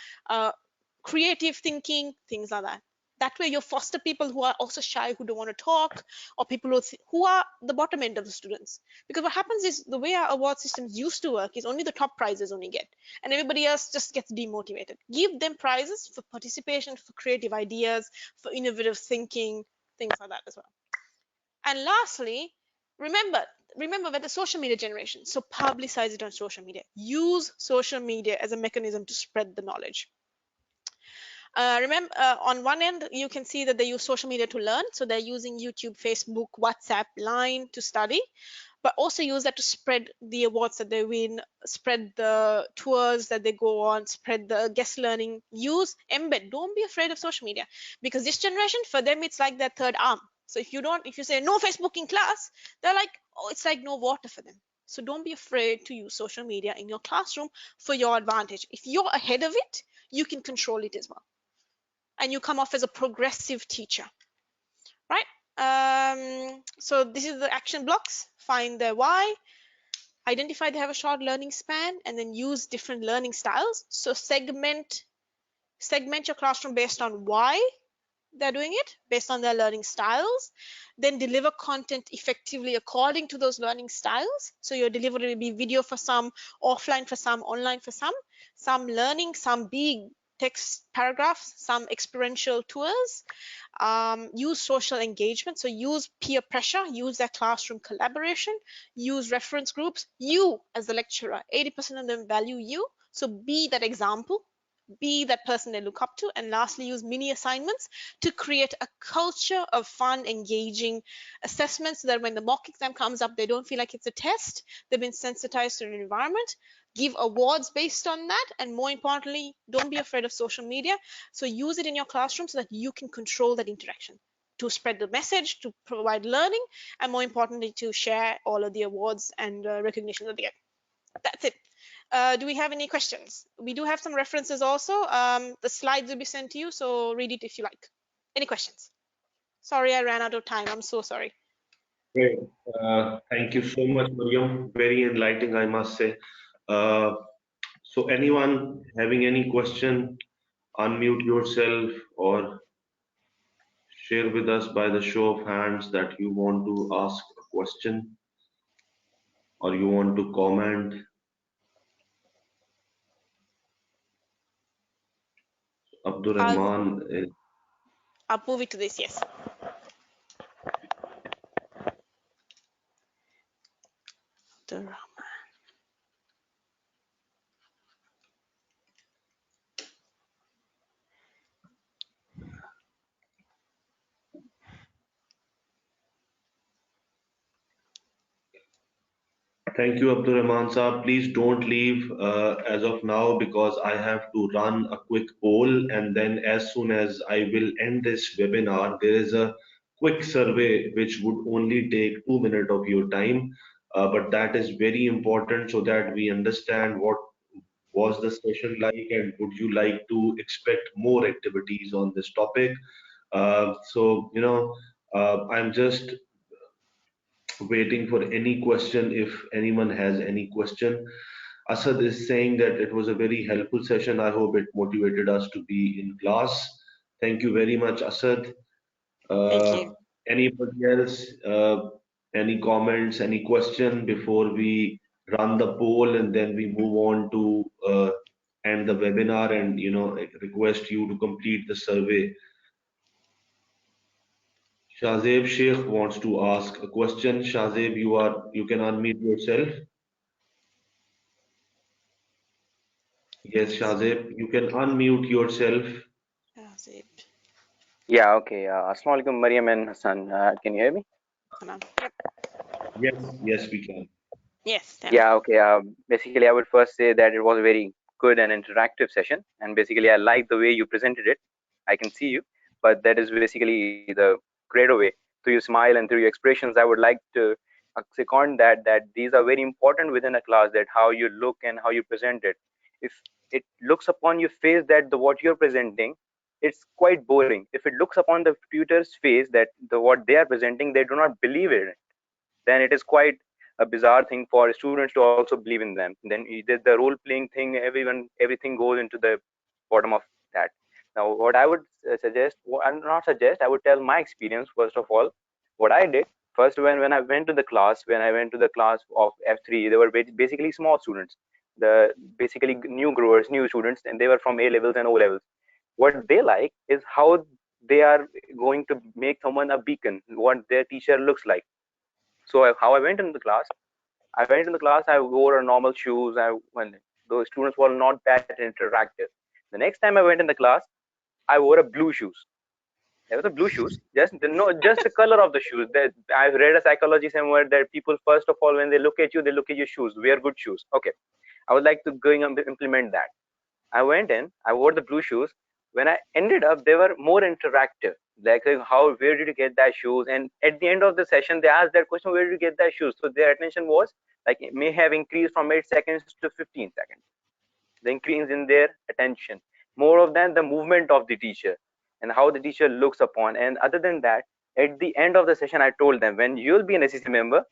creative thinking, things like that. That way you foster people who are also shy, who don't want to talk, or people who are the bottom end of the students. Because what happens is the way our award systems used to work is only the top prizes only get, and everybody else just gets demotivated. Give them prizes for participation, for creative ideas, for innovative thinking, things like that as well. And lastly, remember we're the social media generation, so publicize it on social media. Use social media as a mechanism to spread the knowledge. Remember, on one end, you can see that they use social media to learn. So they're using YouTube, Facebook, WhatsApp, Line to study, but also use that to spread the awards that they win, spread the tours that they go on, spread the guest learning. Use embed. Don't be afraid of social media, because this generation, for them, it's like their third arm. So if you say no Facebook in class, they're like, oh, it's like no water for them. So don't be afraid to use social media in your classroom for your advantage. If you're ahead of it, you can control it as well, and you come off as a progressive teacher, right? So this is the action blocks. Find their why, identify they have a short learning span, and then use different learning styles. So segment your classroom based on why they're doing it, based on their learning styles. Then deliver content effectively according to those learning styles. So your delivery will be video for some, offline for some, online for some learning, some big text paragraphs, some experiential tours. Use social engagement. So use peer pressure, use their classroom collaboration, use reference groups. You as the lecturer, 80% of them value you. So be that example, be that person they look up to. And lastly, use mini assignments to create a culture of fun, engaging assessments, so that when the mock exam comes up, they don't feel like it's a test. They've been sensitized to an environment. Give awards based on that, and more importantly, don't be afraid of social media. So use it in your classroom so that you can control that interaction, to spread the message, to provide learning, and more importantly, to share all of the awards and recognition that they get. That's it. Do we have any questions? We do have some references also. The slides will be sent to you, so read it if you like. Any questions? Sorry, I ran out of time. I'm so sorry. Great. Thank you so much, Mariam. Very enlightening, I must say. So anyone having any question, unmute yourself or share with us by the show of hands that you want to ask a question or you want to comment. Abdur Rahman, I'll move it to this, yes. Abdur Rahman. thank you, Abdur Rahman Saab. Please don't leave as of now, because I have to run a quick poll, and then as soon as I will end this webinar, there is a quick survey which would only take 2 minutes of your time. But that is very important so that we understand what was the session like and would you like to expect more activities on this topic. I'm just waiting for any question if anyone has any question. Asad is saying that it was a very helpful session. I hope it motivated us to be in class. Thank you very much, Asad. Thank Uh, you. Anybody else? Any comments, any question before we run the poll and then we move on to end the webinar and request you to complete the survey. Shazeb Sheikh wants to ask a question. Shazeb, you can unmute yourself. Yes, Shazeb, you can unmute yourself. Shazib. Yeah, okay. Assalamu alaikum, Mariam and Hassan. Can you hear me? Salam. Yep. Yes, we can. Yes, tell me. Yeah, okay. Basically, I would first say that it was a very good and interactive session. And basically, I like the way you presented it. I can see you, but that is basically the greater way. Through your smile and through your expressions, I would like to second that these are very important within a class, that how you look and how you present it. If it looks upon your face that the what you're presenting, it's quite boring. If it looks upon the tutor's face that the what they are presenting, they do not believe it, then it is quite a bizarre thing for students to also believe in them. Then the role playing thing, everything goes into the bottom of that. Now what I would suggest, and not suggest, I would tell my experience. First of all, what I did first, when I went to the class, when I went to the class of F3, they were basically small students, the basically new growers, new students, and they were from A levels and O levels. What they like is how they are going to make someone a beacon, what their teacher looks like. So how I went into the class, I wore a normal shoes. When those students were not that interactive. The next time I went in the class, I wore a blue shoes. There was a blue shoes, just the color of the shoes. That I've read a psychology somewhere that people, first of all, when they look at you, they look at your shoes. Wear good shoes. Okay, I would like to going and implement that. I went in, I wore the blue shoes. When I ended up, they were more interactive. Like, where did you get that shoes? And at the end of the session, they asked that question, where did you get that shoes? So their attention was like, it may have increased from 8 seconds to 15 seconds. The increase in their attention. More of than the movement of the teacher and how the teacher looks upon. And other than that, at the end of the session, I told them, when you'll be an SEC member,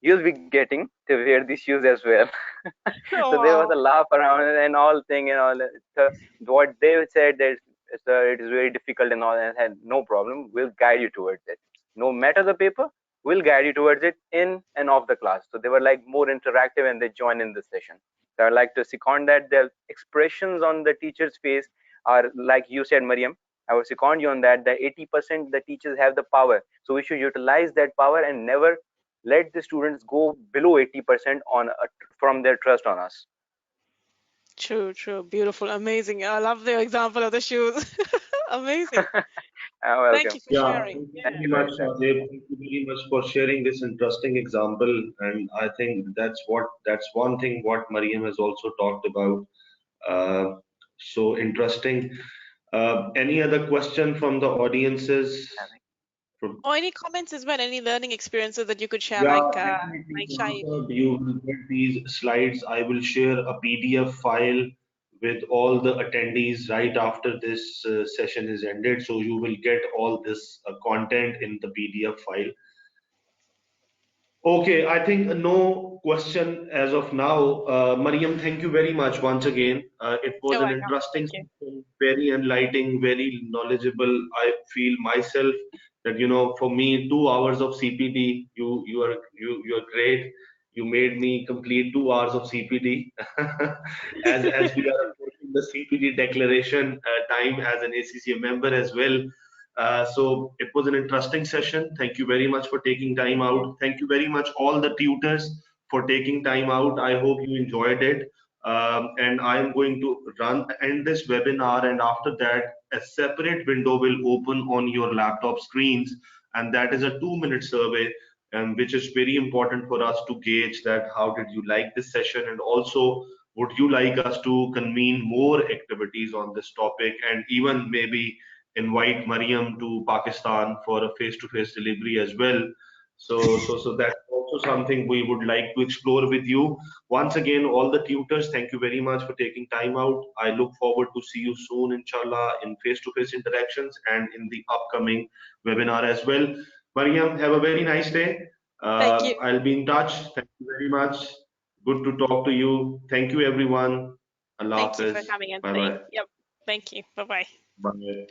you'll be getting to wear these shoes as well. Oh, So there was wow. a laugh around it and all thing and all that. So what they said that it is very difficult and all, and I said no problem, we'll guide you towards it. No matter the paper, we'll guide you towards it in and off the class. So they were like more interactive and they joined in the session. So I'd like to second that the expressions on the teacher's face are like you said, Mariam. I would second you on that. The 80% the teachers have the power, so we should utilize that power and never let the students go below 80% on from their trust on us. True, true. Beautiful, amazing. I love the example of the shoes. Amazing. Thank Welcome. you for Yeah, sharing. thank you Yeah. Thank very you for much, your time. Shazeb. Thank you very much for sharing this interesting example. And I think that's one thing what Mariam has also talked about. Uh, so interesting. Any other question from the audiences? From, Or any comments as well, any learning experiences that you could share, yeah, like definitely, Shahid. Pranasab, you will get these slides. I will share a PDF file with all the attendees right after this session is ended. So you will get all this content in the PDF file. Okay, I think no question as of now. Mariam, thank you very much once again. It was You're an welcome. interesting Thank you. session, very enlightening, very knowledgeable. I feel myself that for me, 2 hours of CPD, you are great. You made me complete 2 hours of CPD as we are approaching the CPD declaration time as an ACCA member as well. So it was an interesting session. Thank you very much for taking time out. Thank you very much all the tutors for taking time out. I hope you enjoyed it. And I am going to end this webinar, and after that a separate window will open on your laptop screens, and that is a 2-minute survey, which is very important for us to gauge that how did you like this session, and also would you like us to convene more activities on this topic, and even maybe invite Mariam to Pakistan for a face-to-face delivery as well. So that's also something we would like to explore with you. Once again, all the tutors, thank you very much for taking time out. I look forward to see you soon, inshallah, in face-to-face interactions and in the upcoming webinar as well. Mariam, have a very nice day. Thank you. I'll be in touch. Thank you very much. Good to talk to you. Thank you, everyone. Allah Thank you for Hafiz. coming and Bye staying. bye. Yep. Thank you. Bye-bye. Bye.